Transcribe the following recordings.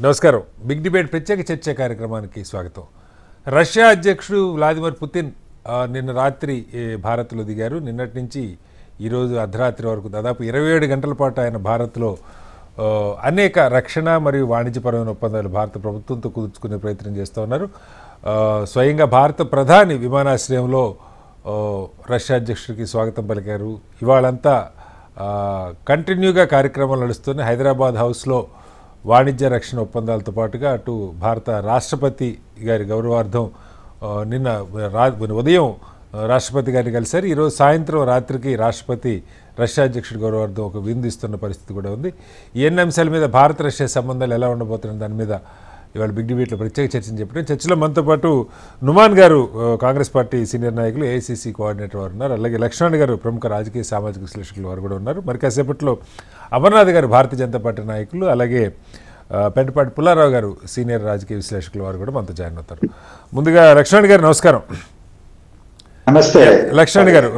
నమస్కారం. Big debate ప్రత్యేక చర్చ కార్యక్రమానికి స్వాగతం. రష్యా అధ్యక్షుడు వ్లాదిమిర్ పుతిన్ నిన్న రాత్రి భారత్లో దిగారు. నిన్నటి నుంచి ఈరోజు అర్ధరాత్రి వరకు దాదాపు 27 గంటల పాటు ఆయన భారత్లో అనేక రక్షణ మరియు వాణిజ్యపరమైన ఒప్పందాలు భారత ప్రభుత్వంతో కుదుర్చుకునే ప్రయత్నం చేస్తూ ఉన్నారు. స్వయంగా భారత ప్రధాని విమానాశ్రయంలో రష్యా అధ్యక్షుడికి స్వాగతం పలికారు. ఇవాళంతా కంటిన్యూగా కార్యక్రమాలు నడుస్తున్నాయి. హైదరాబాద్ హౌస్లో వాణిజ్య రక్షణ ఒప్పందాలతో పాటుగా అటు భారత రాష్ట్రపతి గారి గౌరవార్థం నిన్న ఉదయం రాష్ట్రపతి గారిని కలిశారు. ఈరోజు సాయంత్రం రాత్రికి రాష్ట్రపతి రష్యా అధ్యక్షుడి గౌరవార్థం ఒక విందు ఇస్తున్న పరిస్థితి కూడా ఉంది. ఈ ఎన్ని అంశాల మీద భారత రష్యా సంబంధాలు ఎలా ఉండబోతున్న దాని మీద ఇవాళ బిగ్ డిబేట్లో ప్రత్యేక చర్చను చెప్పడం. చర్చలో మనతో పాటు నుమాన్ గారు కాంగ్రెస్ పార్టీ సీనియర్ నాయకులు, ఏఐసీసీ కోఆర్డినేటర్ వారు ఉన్నారు. అలాగే లక్ష్మణ్ గారు ప్రముఖ రాజకీయ సామాజిక విశ్లేషకులు వారు కూడా ఉన్నారు. మరి కాసేపట్లో అమర్నాథ్ గారు భారతీయ జనతా పార్టీ నాయకులు, అలాగే పెంటపాటి పుల్లారావు గారు సీనియర్ రాజకీయ విశ్లేషకులు వారు కూడా మనతో జాయిన్ అవుతారు. ముందుగా లక్ష్మణ్ గారు నమస్కారం. నమస్తే లక్ష్మణ్ గారు,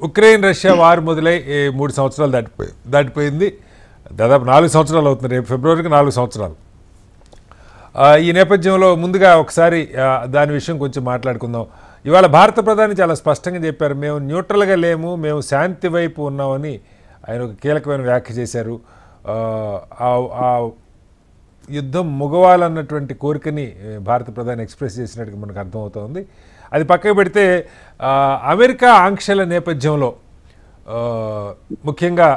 ఉక్రెయిన్ రష్యా వార్ మొదలై 3 సంవత్సరాలు దాటిపోయింది. దాదాపు 4 సంవత్సరాలు అవుతుంది. రేపు ఫిబ్రవరికి 4 సంవత్సరాలు. ఈ నేపథ్యంలో ముందుగా ఒకసారి దాని విషయం కొంచెం మాట్లాడుకుందాం. ఇవాళ భారత ప్రధాని చాలా స్పష్టంగా చెప్పారు, మేము న్యూట్రల్గా లేము, మేము శాంతి వైపు ఉన్నామని ఆయన ఒక కీలకమైన వ్యాఖ్య చేశారు. ఆ యుద్ధం ముగవాలన్నటువంటి కోరికని భారత ప్రధాని ఎక్స్ప్రెస్ చేసినట్టుగా మనకు అర్థమవుతోంది. అది పక్కకు పెడితే అమెరికా ఆంక్షల నేపథ్యంలో ముఖ్యంగా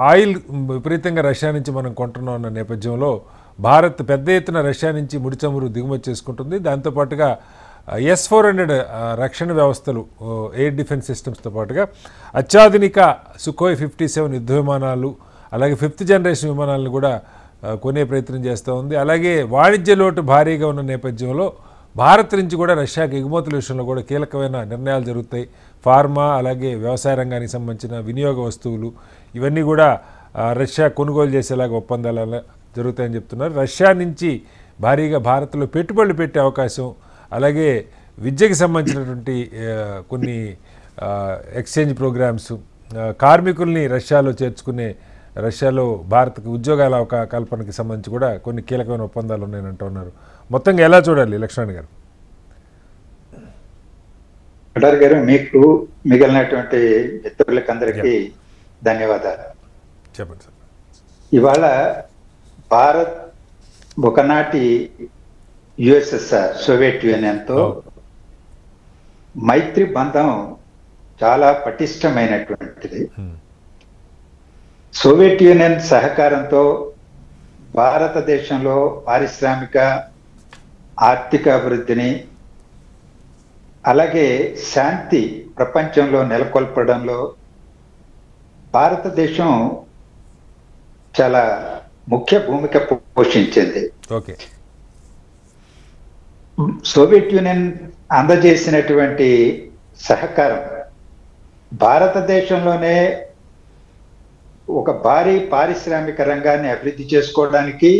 ఆయిల్ విపరీతంగా రష్యా నుంచి మనం కొంటున్నాం అన్న నేపథ్యంలో భారత్ పెద్ద ఎత్తున రష్యా నుంచి ముడి చమురు దిగుమతి చేసుకుంటుంది. దాంతోపాటుగా S-400 రక్షణ వ్యవస్థలు, ఎయిర్ డిఫెన్స్ సిస్టమ్స్తో పాటుగా అత్యాధునిక సుఖోయ్ 57 యుద్ధ విమానాలు, అలాగే 5th జనరేషన్ విమానాలను కూడా కొనే ప్రయత్నం చేస్తూ ఉంది. అలాగే వాణిజ్య లోటు భారీగా ఉన్న నేపథ్యంలో భారత్ నుంచి కూడా రష్యాకి ఎగుమతుల విషయంలో కూడా కీలకమైన నిర్ణయాలు జరుగుతాయి. ఫార్మా, అలాగే వ్యవసాయ రంగానికి సంబంధించిన వినియోగ వస్తువులు ఇవన్నీ కూడా రష్యా కొనుగోలు చేసేలాగా ఒప్పందాలు జరుగుతాయని చెప్తున్నారు. రష్యా నుంచి భారీగా భారత్లో పెట్టుబడులు పెట్టే అవకాశం, అలాగే విద్యకి సంబంధించినటువంటి కొన్ని ఎక్స్చేంజ్ ప్రోగ్రామ్స్, కార్మికుల్ని రష్యాలో చేర్చుకునే, రష్యాలో భారత్కి ఉద్యోగాల కల్పనకి సంబంధించి కూడా కొన్ని కీలకమైన ఒప్పందాలు ఉన్నాయని అంటున్నారు. మొత్తంగా ఎలా చూడాలి లక్ష్మణ్ గారు? అడార్ గారు, మీకు మిగిలినటువంటి మిత్రులకందరికీ ధన్యవాదాలు. చెప్పండి సార్. ఇవాళ భారత్ ఒకనాటి USSR సోవియట్ యూనియన్తో మైత్రి బంధం చాలా పటిష్టమైనటువంటిది. సోవియట్ యూనియన్ సహకారంతో భారతదేశంలో పారిశ్రామిక ఆర్థిక అభివృద్ధిని, అలాగే శాంతి ప్రపంచంలో నెలకొల్పడంలో భారతదేశం చాలా ముఖ్య భూమిక పోషించింది. ఓకే. సోవియట్ యూనియన్ అందజేసినటువంటి సహకారం భారతదేశంలోనే ఒక భారీ పారిశ్రామిక రంగాన్ని అభివృద్ధి చేసుకోవడానికి,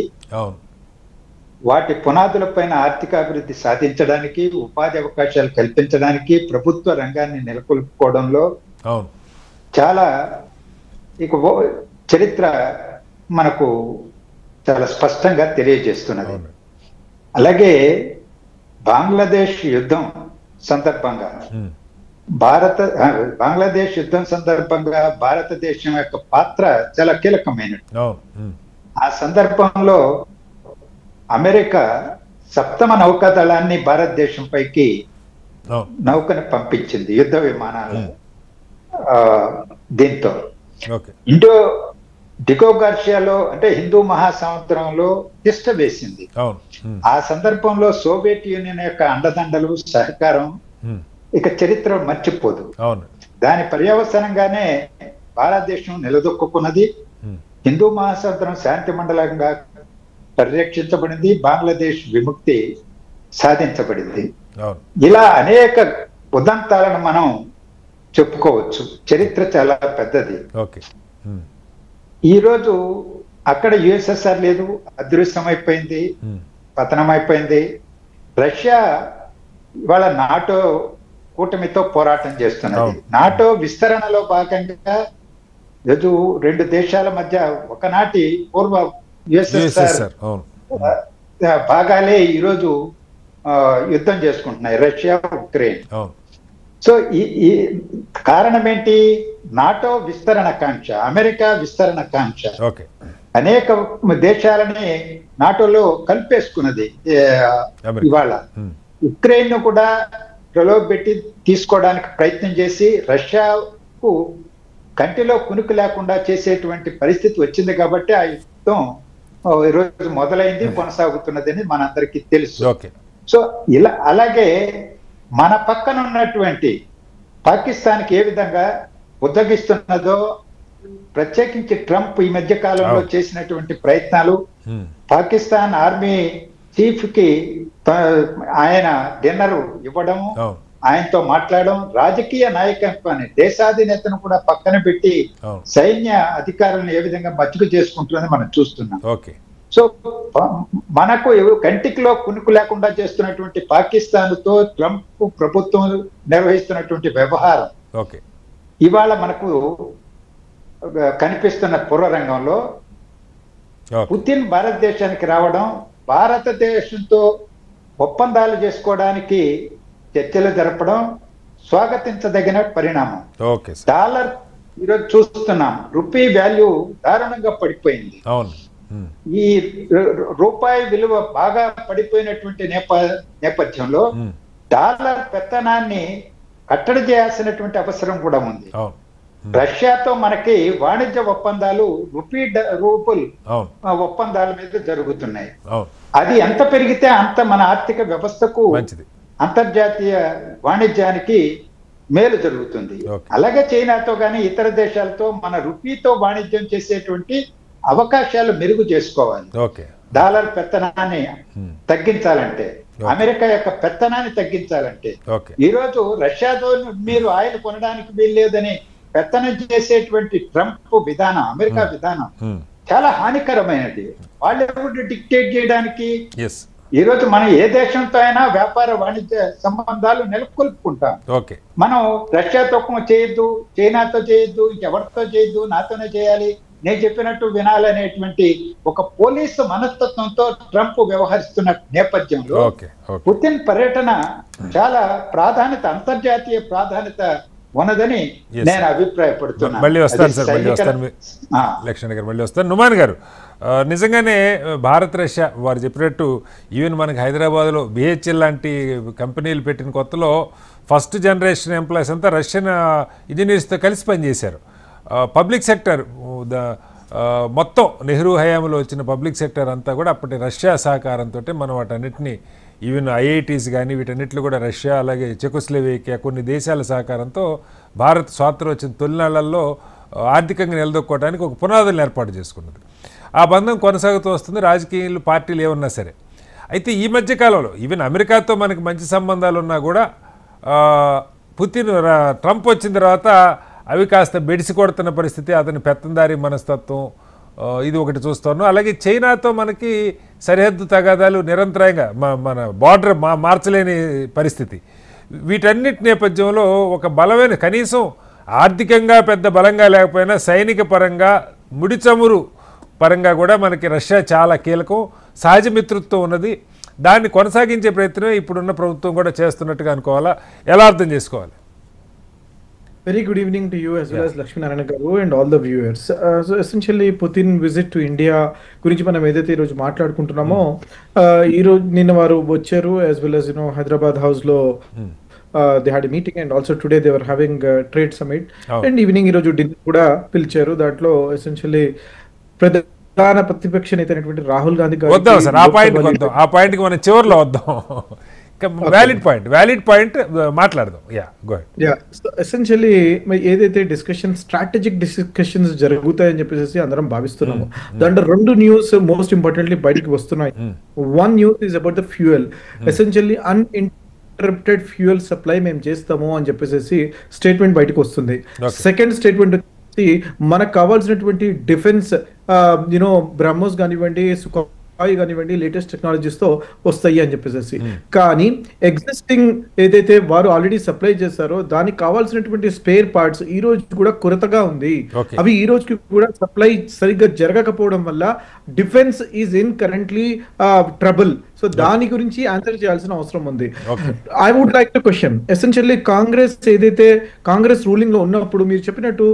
వాటి పునాదులపైన ఆర్థిక అభివృద్ధి సాధించడానికి, ఉపాధి అవకాశాలు కల్పించడానికి, ప్రభుత్వ రంగాన్ని నెలకొల్పుకోవడంలో చాలా చరిత్ర మనకు చాలా స్పష్టంగా తెలియజేస్తున్నది. అలాగే బంగ్లాదేశ్ యుద్ధం సందర్భంగా బంగ్లాదేశ్ యుద్ధం సందర్భంగా భారతదేశం యొక్క పాత్ర చాలా కీలకమైనది. ఆ సందర్భంలో అమెరికా 7వ నౌకాదళాన్ని భారతదేశం పైకి నౌకను పంపించింది, యుద్ధ విమానాలు. దీంతో డిగో గార్షియాలో అంటే హిందూ మహాసముద్రంలో తిష్ట వేసింది. ఆ సందర్భంలో సోవియట్ యూనియన్ యొక్క అండదండలు, సహకారం ఇక చరిత్ర మర్చిపోదు. దాని పర్యవసనంగానే భారతదేశం నిలదొక్కున్నది. హిందూ మహాసముద్రం శాంతి మండలంగా పరిరక్షించబడింది, బంగ్లాదేశ్ విముక్తి సాధించబడింది. ఇలా అనేక ఉదంతాలను మనం చెప్పుకోవచ్చు. చరిత్ర చాలా పెద్దది. ఈరోజు అక్కడ USSR లేదు, అదృశ్యమైపోయింది, పతనమైపోయింది. రష్యా ఇవాళ నాటో కూటమితో పోరాటం చేస్తున్నది. నాటో విస్తరణలో భాగంగా రెండు దేశాల మధ్య ఒకనాటి పూర్వ USSR భాగాలే ఈరోజు యుద్ధం చేసుకుంటున్నాయి, రష్యా ఉక్రెయిన్. అవును. సో ఈ కారణం ఏంటి? నాటో విస్తరణ కాంక్ష, అమెరికా విస్తరణ కాంక్ష. ఓకే. అనేక దేశాలని నాటోలో కలిపేసుకున్నది. ఇవాళ ఉక్రెయిన్ ను కూడా ప్రలోభపెట్టి తీసుకోవడానికి ప్రయత్నం చేసి రష్యాకు కంటిలో కునుకు లేకుండా చేసేటువంటి పరిస్థితి వచ్చింది కాబట్టి ఆ యుద్ధం ఈరోజు మొదలైంది, కొనసాగుతున్నదని మనందరికీ తెలుసు. సో ఇలా అలాగే మన పక్కన ఉన్నటువంటి పాకిస్తాన్కి ఏ విధంగా ఉద్దగిస్తున్నదో, ప్రత్యేకించి ట్రంప్ ఈ మధ్య కాలంలో చేసినటువంటి ప్రయత్నాలు, పాకిస్తాన్ ఆర్మీ చీఫ్ కి ఆయన డిన్నర్ ఇవ్వడము, ఆయనతో మాట్లాడడం, రాజకీయ నాయకత్వాన్ని, దేశాధినేతను కూడా పక్కన పెట్టి సైన్య అధికారులను ఏ విధంగా మచ్చుకు చేసుకుంటుందని మనం చూస్తున్నాం. సో మనకు కంటికిలో కునుకు లేకుండా చేస్తున్నటువంటి పాకిస్తాన్ తో ట్రంప్ ప్రభుత్వం నిర్వహిస్తున్నటువంటి వ్యవహారం ఇవాళ మనకు కనిపిస్తున్న పూర్వరంగంలో పుతిన్ భారతదేశానికి రావడం, భారతదేశంతో ఒప్పందాలు చేసుకోవడానికి చర్చలు జరపడం స్వాగతించదగిన పరిణామం. డాలర్ ఈరోజు చూస్తున్నాం, రూపీ వాల్యూ దారుణంగా పడిపోయింది. ఈ రూపాయి విలువ బాగా పడిపోయినటువంటి నేపథ్యంలో డాలర్ పెత్తనాన్ని కట్టడి చేయాల్సినటువంటి అవసరం కూడా ఉంది. రష్యాతో మనకి వాణిజ్య ఒప్పందాలు రూపుల్ ఒప్పందాల మీద జరుగుతున్నాయి. అది ఎంత పెరిగితే అంత మన ఆర్థిక వ్యవస్థకు, అంతర్జాతీయ వాణిజ్యానికి మేలు జరుగుతుంది. అలాగే చైనాతో కానీ ఇతర దేశాలతో మన రూపీతో వాణిజ్యం చేసేటువంటి అవకాశాలు మెరుగు చేసుకోవాలి. డాలర్ పెత్తనాన్ని తగ్గించాలంటే, అమెరికా యొక్క పెత్తనాన్ని తగ్గించాలంటే, ఈరోజు రష్యాతో మీరు ఆయిల్ కొనడానికి వీల్లేదని పెత్తనం చేసేటువంటి ట్రంప్ విధానం, అమెరికా విధానం చాలా హానికరమైనది. వాళ్ళు డిక్టేట్ చేయడానికి ఈరోజు మనం ఏ దేశంతో అయినా వ్యాపార వాణిజ్య సంబంధాలు నెలకొల్పుకుంటాం. మనం రష్యాతో చేయొద్దు, చైనాతో చేయొద్దు, ఇంకెవరితో చేయొద్దు, నాతోనే చేయాలి, నేను చెప్పినట్టు వినాలనేటువంటి ఒక పోలీసు మనస్తత్వంతో ట్రంప్ వ్యవహరిస్తున్న నేపథ్యంలో పుతిన్ పర్యటన చాలా ప్రాధాన్యత, అంతర్జాతీయ ప్రాధాన్యత ఉన్నదని నేను అభిప్రాయపడుతున్నాను. మళ్ళీ వస్తాను సార్, మళ్ళీ వస్తాను లక్ష్మణ్ గారు, మళ్ళీ వస్తాను. నుమాన్ గారు, నిజంగానే భారత్ రష్యా వారు చెప్పినట్టు ఈవెన్ మనకి హైదరాబాద్లో బిహెచ్ఎల్ లాంటి కంపెనీలు పెట్టిన కొత్తలో ఫస్ట్ జనరేషన్ ఎంప్లాయీస్ అంతా రష్యన్ ఇంజనీర్స్తో కలిసి పనిచేశారు. పబ్లిక్ సెక్టర్ మొత్తం నెహ్రూ హయాంలో వచ్చిన పబ్లిక్ సెక్టర్ అంతా కూడా అప్పటి రష్యా సహకారంతో మనం వాటన్నిటిని, ఈవెన్ ఐఐటీస్ కానీ వీటన్నిటిలో కూడా రష్యా, అలాగే చెకోస్లోవేకియా కొన్ని దేశాల సహకారంతో భారత్ స్వాతంత్రం వచ్చిన తొలినాళ్లలో ఆర్థికంగా నిలదొక్కోవడానికి ఒక పునాదులను ఏర్పాటు చేసుకున్నది. ఆ బంధం కొనసాగుతూ వస్తుంది, రాజకీయాలు పార్టీలు ఏమన్నా సరే. అయితే ఈ మధ్యకాలంలో ఈవెన్ అమెరికాతో మనకి మంచి సంబంధాలు ఉన్నా కూడా ట్రంప్ వచ్చిన తర్వాత అవి కాస్త బెడిసి కొడుతున్న పరిస్థితి, అతని పెత్తందారి మనస్తత్వం, ఇది ఒకటి చూస్తున్నాం. అలాగే చైనాతో మనకి సరిహద్దు తగాదాలు నిరంతరంగా, మన బార్డర్ మార్చలేని పరిస్థితి. వీటన్నిటి నేపథ్యంలో ఒక బలమైన, కనీసం ఆర్థికంగా పెద్ద బలంగా లేకపోయినా సైనిక పరంగా, ముడి చమురు పరంగా కూడా మనకి రష్యా చాలా కీలకం, సహజ మిత్రత్వం ఉన్నది. దాన్ని కొనసాగించే ప్రయత్నమే ఇప్పుడున్న ప్రభుత్వం కూడా చేస్తున్నట్టుగా అనుకోవాలా, ఎలా అర్థం చేసుకోవాలి? Very good evening to you as well as Lakshmi Narayana garu and all the viewers. So essentially Putin visit to India గురించి మనం ఏదైతే ఈ రోజు మాట్లాడుకుంటున్నామో, ఈ రోజు నిన్న వారు వచ్చారు, as well as Hyderabad house లో they had a meeting and also today they were having a trade summit and evening ఈ రోజు డిన్నర్ కూడా పిలిచారు. దాంట్లో essentially ప్రధాన ప్రతిపక్ష నేత అయినటువంటి రాహుల్ గాంధీ గారు వద్దాం సార్, ఆ పాయింట్కి మనం చివరిలో వద్దాం. వ్యాలిడ్ పాయింట్ మాట్లాడదాం. ఎసెన్షియలీ ఏదైతే స్ట్రాటజిక్ డిస్కషన్స్ జరుగుతాయని చెప్పేసి అందరం భావిస్తున్నాము. దాంట్లో రెండు న్యూస్ మోస్ట్ ఇంపార్టెంట్లీ బయటికి వస్తున్నాయి. One news is about the fuel. Essentially uninterrupted fuel supply మేము చేస్తాము అని చెప్పేసి స్టేట్మెంట్ బయటకు వస్తుంది. సెకండ్ స్టేట్మెంట్ మనకు కావాల్సినటువంటి డిఫెన్స్ బ్రహ్మోస్ కానివ్వండి, కానివ్వండి లేటెస్ట్ టెక్నాలజీస్ తో వస్తాయి అని చెప్పేసి. కానీ ఎగ్జిస్టింగ్ ఏదైతే వారు ఆల్రెడీ సప్లై చేశారో దానికి కావాల్సినటువంటి స్పేర్ పార్ట్స్ ఈ రోజు కూడా కొరతగా ఉంది. అవి ఈ రోజుకి కూడా సప్లై సరిగ్గా జరగకపోవడం వల్ల defence is in currently trouble. So దాని గురించి ఆన్సర్ చేయాల్సిన అవసరం ఉంది. I would like to question essentially Congress ruling లో ఉన్నప్పుడు మీరు చెప్పినట్టు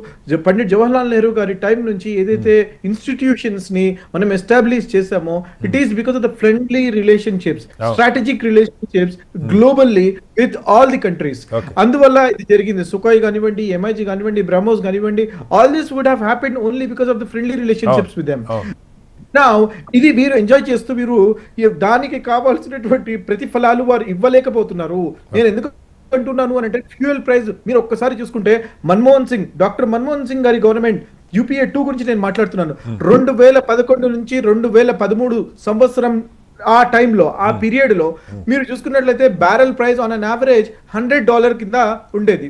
పండిట్ జవహర్లాల్ నెహ్రూ గారి టైం నుంచి ఏదైతే ఇన్స్టిట్యూషన్స్ ని మనం ఎస్టాబ్లిష్ చేసామో it is because of the friendly relationships, strategic relationships globally with all the countries. అందువల్ల ఇది జరిగింది. సుఖాయ్ కానివ్వండి, ఎంఐజీ కానివ్వండి, బ్రహ్మోస్ కానివ్వండి, all this would have happened only because of the friendly relationships with them. Now, ఇది వీరు enjoy చేస్తూ వీరు దానికి కావాల్సినటువంటి ప్రతిఫలాలు వారు ఇవ్వలేకపోతున్నారు. నేను ఎందుకు అంటున్నాను అని అంటే ఫ్యూయల్ ప్రైస్ మీరు ఒక్కసారి చూసుకుంటే డాక్టర్ మన్మోహన్ సింగ్ గారి గవర్నమెంట్ UPA 2 గురించి నేను మాట్లాడుతున్నాను. 2011 నుంచి 2013 సంవత్సరం ఆ టైంలో ఆ పీరియడ్ లో మీరు చూసుకున్నట్లయితే barrel price on an average $100 కింద ఉండేది.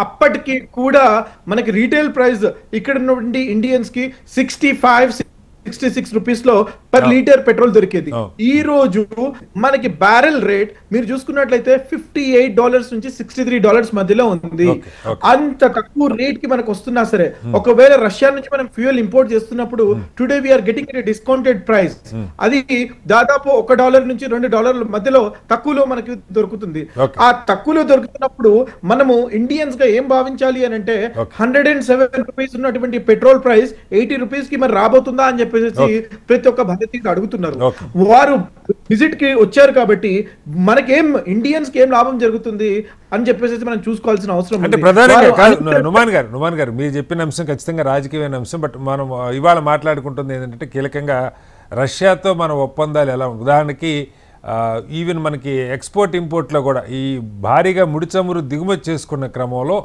అప్పటికి కూడా మనకి రీటైల్ ప్రైస్ ఇక్కడ నుండి ఇండియన్స్ కి 66 రూపీస్ లో పర్ లీటర్ పెట్రోల్ దొరికేది. ఈ రోజు మనకి బ్యారెల్ రేట్ మీరు చూసుకున్నట్లయితే $58 నుంచి $63 మధ్యలో ఉంది. అంత తక్కువ రేట్ కి మనకు వస్తున్నా సరే ఒకవేళ రష్యా నుంచి మనం ఫ్యూయల్ ఇంపోర్ట్ చేస్తున్నప్పుడు today we're getting a discounted price. అది దాదాపు $1 నుంచి $2 మధ్యలో తక్కువలో మనకి దొరుకుతుంది. ఆ తక్కువలో దొరుకుతున్నప్పుడు మనము ఇండియన్స్ గా ఏం భావించాలి అని అంటే 107 రూపీస్ ఉన్నటువంటి పెట్రోల్ ప్రైస్ 80 రూపీస్ కి మరి రాబోతుందా అని చెప్పేసి ప్రతి ఒక్క భారతీయుడు అడుగుతున్నారు. వారు విజిట్ కి వచ్చారు కాబట్టి మనకేం ఇండియన్స్ కి ఏం లాభం జరుగుతుంది అని చెప్పేసి మనం చూసుకోవాల్సిన అవసరం అంటే ప్రధానంగా నుమాన్ గారు మీరు చెప్పిన అంశం ఖచ్చితంగా రాజకీయమైన అంశం. బట్ మనం ఇవాళ మాట్లాడుకుంటుంది ఏంటంటే కీలకంగా రష్యాతో మన ఒప్పందాలు ఎలా ఉంది. ఉదాహరణకి ఈవెన్ మనకి ఎక్స్పోర్ట్ ఇంపోర్ట్లో కూడా ఈ భారీగా ముడి చమురు దిగుమతి చేసుకున్న క్రమంలో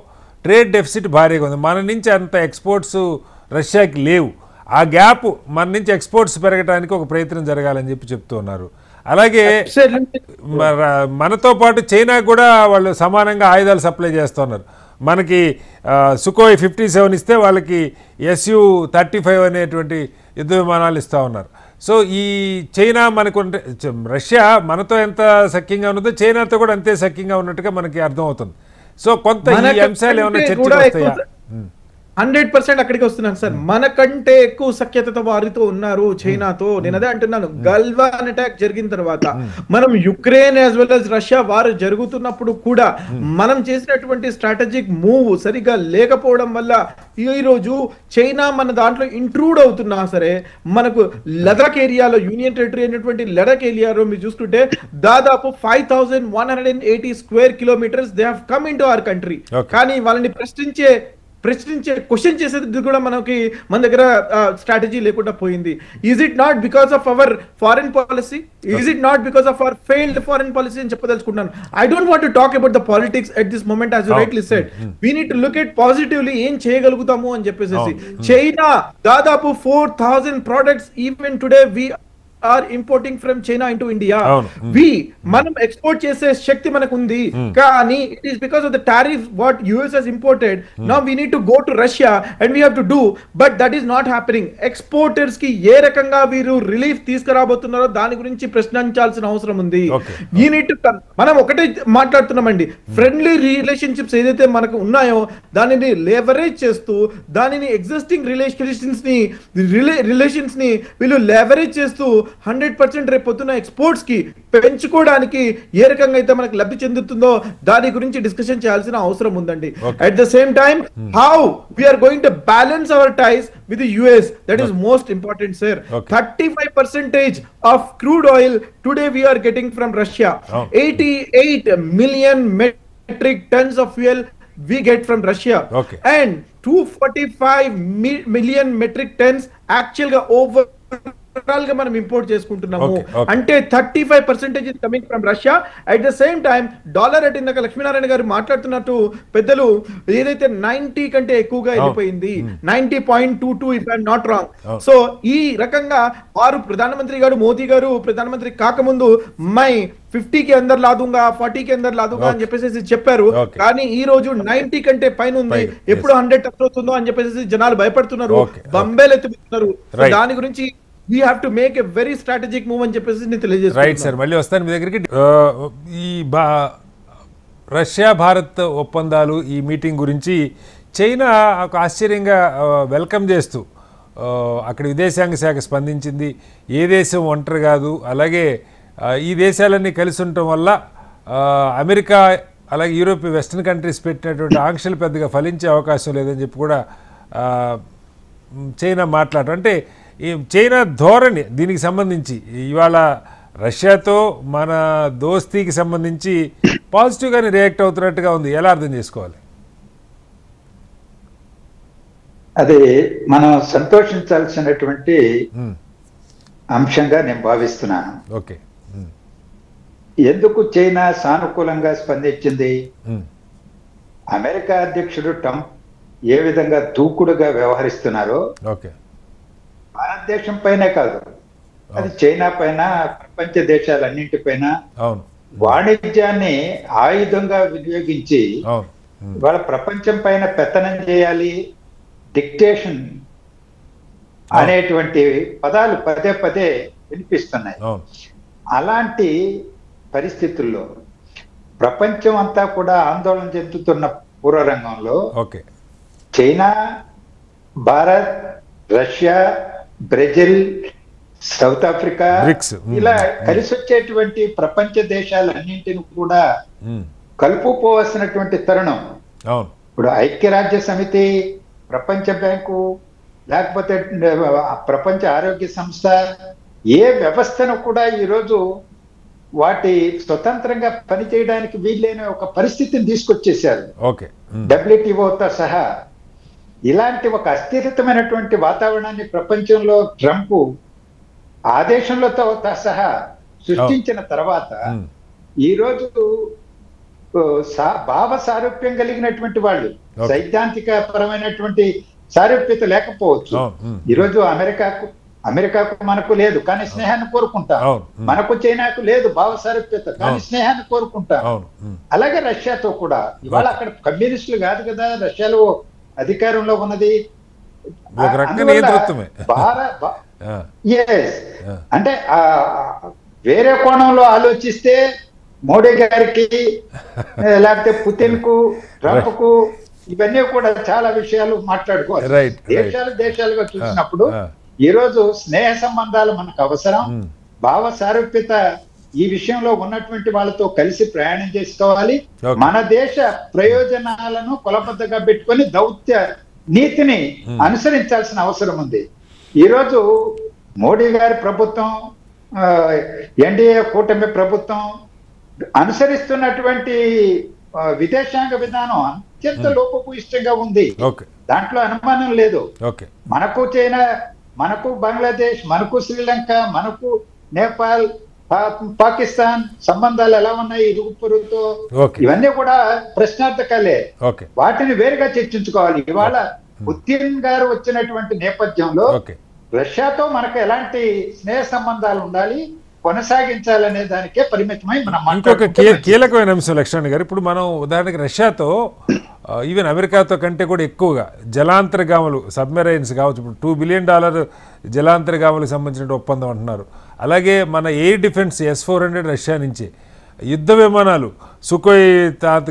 ట్రేడ్ డెఫిసిట్ భారీగా ఉంది. మన నుంచి అంత ఎక్స్పోర్ట్స్ రష్యాకి లేవు. ఆ గ్యాప్ మన నుంచి ఎక్స్పోర్ట్స్ పెరగడానికి ఒక ప్రయత్నం జరగాలని చెప్తూ ఉన్నారు. అలాగే మనతో పాటు చైనా కూడా వాళ్ళు సమానంగా ఆయుధాలు సప్లై చేస్తున్నారు. మనకి సుఖోయ్ 57 ఇస్తే వాళ్ళకి Su-35 అనేటువంటి యుద్ధ విమానాలు ఇస్తూ ఉన్నారు. సో ఈ చైనా మనకు రష్యా మనతో ఎంత సఖ్యంగా ఉన్నదో చైనాతో కూడా అంతే సఖ్యంగా ఉన్నట్టుగా మనకి అర్థమవుతుంది. సో కొంత ఈ అంశాలు ఏమైనా చర్చకు వస్తాయా? 100% అక్కడికి వస్తున్నాను సార్. మనకంటే ఎక్కువ సఖ్యతతో వారితో ఉన్నారు చైనాతో. నేను అదే అంటున్నాను, గల్వాన్ అటాక్ జరిగిన తర్వాత మనం Ukraine as well as Russia వారు జరుగుతున్నప్పుడు కూడా మనం చేసినటువంటి స్ట్రాటజిక్ మూవ్ సరిగా లేకపోవడం వల్ల ఈ రోజు చైనా మన దాంట్లో ఇంట్రూడ్ అవుతున్నా సరే మనకు లదాఖ్ ఏరియాలో యూనియన్ టెరిటరీ అయినటువంటి లదాఖ్ ఏరియాలో మీరు చూసుకుంటే దాదాపు 5180 square kilometres they have come into our country. కానీ వాళ్ళని ప్రశ్నించే క్వశ్చన్ చేసేది కూడా మన దగ్గర స్ట్రాటజీ లేకుండా పోయింది. Is it not because of our foreign policy? Is it not because of our failed foreign policy అని చెప్పదలుచుకుంటున్నాను. I don't want to talk about the politics at this moment. As you rightly said, we need to look at positively ఏం చేయగలుగుతాము అని చెప్పేసి. China దాదాపు 4000 products even today we are importing from China into India. మనం export చేసే శక్తి మనకు ఉంది. కానీ it is because of the tariffs what US has imported. Now we need to go to Russia and we have to do, but that is not happening. Exporters కి ఏ రకంగా వీరు relief తీసుకురాబోతున్నారో దాని గురించి ప్రశ్నించాల్సిన అవసరం ఉంది. We need to మనం ఒకటే మాట్లాడుతున్నామండి, ఫ్రెండ్లీ రిలేషన్షిప్స్ ఏదైతే మనకు ఉన్నాయో దానిని లెవరేజ్ చేస్తూ దానిని ఎగ్జిస్టింగ్ రిలేషన్స్ ని వీళ్ళు లెవరేజ్ చేస్తూ 100% రేపు పొద్దున్న ఎక్స్పోర్ట్స్ కి పెంచుకోవడానికి ఏ రకంగా అయితే మనకు లబ్ధి చెందుతుందో దాని గురించి డిస్కషన్ చేయాల్సిన అవసరం ఉందండి. At the same time how we're going to balance our ties with the US, that is most important sir. 35% of crude oil today we are getting from Russia. 88 million metric tons of fuel we get from Russia. And 245 million metric tons actual గా over గా మనం import చేసుకుంటున్నాము. అంటే 35% is coming from Russia. At the same time dollar rate ఇందాక లక్ష్మీనారాయణ గారు మాట్లాడుతున్నట్టు పెద్దలు ఏదైతే 90 కంటే ఎక్కువగా వెళ్ళిపోయింది, 90.22 if I'm not wrong. So ఈ రకంగా వారు ప్రధానమంత్రి గారు మోదీ గారు ప్రధానమంత్రి కాకముందు 50 కి అందరు లాదుగా 40 కి అందరు లాదుగా అని చెప్పేసి చెప్పారు. కానీ ఈ రోజు 90 కంటే పైన ఉంది. ఎప్పుడు 100 టచ్ అవుతుందో అని చెప్పేసి జనాలు భయపడుతున్నారు, బంబేలు ఎత్తుతున్నారు. దాని గురించి we have to make a very strategic move అని చెప్పేసి నేను రైట్ తెలియజేస్తాను. సార్, మళ్ళీ వస్తాను మీ దగ్గరికి. ఈ రష్యా భారత్ ఒప్పందాలు, ఈ మీటింగ్ గురించి చైనా ఒక ఆశ్చర్యంగా వెల్కమ్ చేస్తూ అక్కడ విదేశాంగ శాఖ స్పందించింది. ఏ దేశం ఒంటరి కాదు, అలాగే ఈ దేశాలన్నీ కలిసి ఉండటం వల్ల అమెరికా అలాగే యూరోప్ వెస్టర్న్ కంట్రీస్ పెట్టినటువంటి ఆంక్షలు పెద్దగా ఫలించే అవకాశం లేదని చెప్పి కూడా చైనా మాట్లాడటం. అంటే ఈ చైనా ధోరణి దీనికి సంబంధించి ఇవాళ రష్యాతో మన దోస్తీకి సంబంధించి పాజిటివ్గానే రియాక్ట్ అవుతున్నట్టుగా ఉంది. ఎలా అర్థం చేసుకోవాలి? అది మనం సంతోషించాల్సినటువంటి అంశంగా నేను భావిస్తున్నాను. ఓకే. ఎందుకు చైనా సానుకూలంగా స్పందించింది? అమెరికా అధ్యక్షుడు ట్రంప్ ఏ విధంగా దూకుడుగా వ్యవహరిస్తున్నారో ఓకే, భారతదేశం పైనే కాదు, అది చైనా పైన, ప్రపంచ దేశాలన్నింటిపైన అవును, వాణిజ్యాన్ని ఆయుధంగా వినియోగించి అవును, వాళ్ళ ప్రపంచం పైన పెత్తనం చేయాలి, డిక్టేషన్ అనేటువంటి పదాలు పదే పదే వినిపిస్తున్నాయి. అవును, అలాంటి పరిస్థితుల్లో ప్రపంచం అంతా కూడా ఆందోళన చెందుతున్న పూర్వరంగంలో okay, China, Bharat, Russia, Brazil, South Africa BRICS, ఇలా కలిసి వచ్చేటువంటి ప్రపంచ దేశాలన్నింటిని కూడా కలుపుకోవాల్సినటువంటి తరుణం. అవును, ఇప్పుడు ఐక్యరాజ్య సమితి, ప్రపంచ బ్యాంకు, లేకపోతే ప్రపంచ ఆరోగ్య సంస్థ, ఏ వ్యవస్థను కూడా ఈరోజు వాటి స్వతంత్రంగా పనిచేయడానికి వీలైన ఒక పరిస్థితిని తీసుకొచ్చేశారు. ఓకే, డబ్ల్యూటీఓతో సహా. ఇలాంటి ఒక అస్థిరతమైనటువంటి వాతావరణాన్ని ప్రపంచంలో ట్రంప్ ఆదేశంలతో సహా సృష్టించిన తర్వాత ఈరోజు భావ సారూప్యం కలిగినటువంటి వాళ్ళు, సైద్ధాంతిక పరమైనటువంటి సారూప్యత లేకపోవచ్చు. ఈరోజు అమెరికాకు మనకు లేదు కానీ స్నేహాన్ని కోరుకుంటాం, మనకు చైనాకు లేదు భావ సారూప్యత కానీ స్నేహాన్ని కోరుకుంటాం. అలాగే రష్యాతో కూడా ఇవాళ అక్కడ కమ్యూనిస్టులు కాదు కదా రష్యాలో అధికారంలో ఉన్నది. అంటే వేరే కోణంలో ఆలోచిస్తే మోడీ గారికి, లేకపోతే పుతిన్ కు, ట్రంప్ కు, ఇవన్నీ కూడా చాలా విషయాలు మాట్లాడుకోవాలి. దేశాలుగా చూసినప్పుడు ఈరోజు స్నేహ సంబంధాలు మనకు అవసరం. భావ సారూప్యత ఈ విషయంలో ఉన్నటువంటి వాళ్ళతో కలిసి ప్రయాణం చేసుకోవాలి. మన దేశ ప్రయోజనాలను కొలబద్దగా పెట్టుకొని దౌత్య నీతిని అనుసరించాల్సిన అవసరం ఉంది. ఈరోజు మోడీ గారి ప్రభుత్వం, ఎన్డీఏ కూటమి ప్రభుత్వం అనుసరిస్తున్నటువంటి విదేశాంగ విధానం అత్యంత లోపభూయిష్టంగా ఉంది. దాంట్లో అనుమానం లేదు. మనకు చైనా, మనకు బంగ్లాదేశ్, మనకు శ్రీలంక, మనకు నేపాల్, పాకిస్తాన్ సంబంధాలు ఎలా ఉన్నాయి ఇరుగు పొరుగుతో, ఇవన్నీ కూడా ప్రశ్నార్థకాలే. వాటిని వేరుగా చర్చించుకోవాలి. ఇవాళ పుతిన్ గారు వచ్చినటువంటి నేపథ్యంలో రష్యాతో మనకు ఎలాంటి స్నేహ సంబంధాలు ఉండాలి, కొనసాగించాలనే దానికే పరిమితమై మనం ఇంకొక కీలకమైన అంశం లక్ష్మణ్ గారు. ఇప్పుడు మనం ఉదాహరణకి రష్యాతో ఈవెన్ అమెరికాతో కంటే కూడా ఎక్కువగా జలాంతర్గాములు, సబ్మెరైన్స్ కావచ్చు, ఇప్పుడు $2 బిలియన్ జలాంతర్గాములకు సంబంధించిన ఒప్పందం అంటున్నారు. అలాగే మన ఎయిర్ డిఫెన్స్ S-400 రష్యా నుంచి, యుద్ధ విమానాలు సుఖోయ్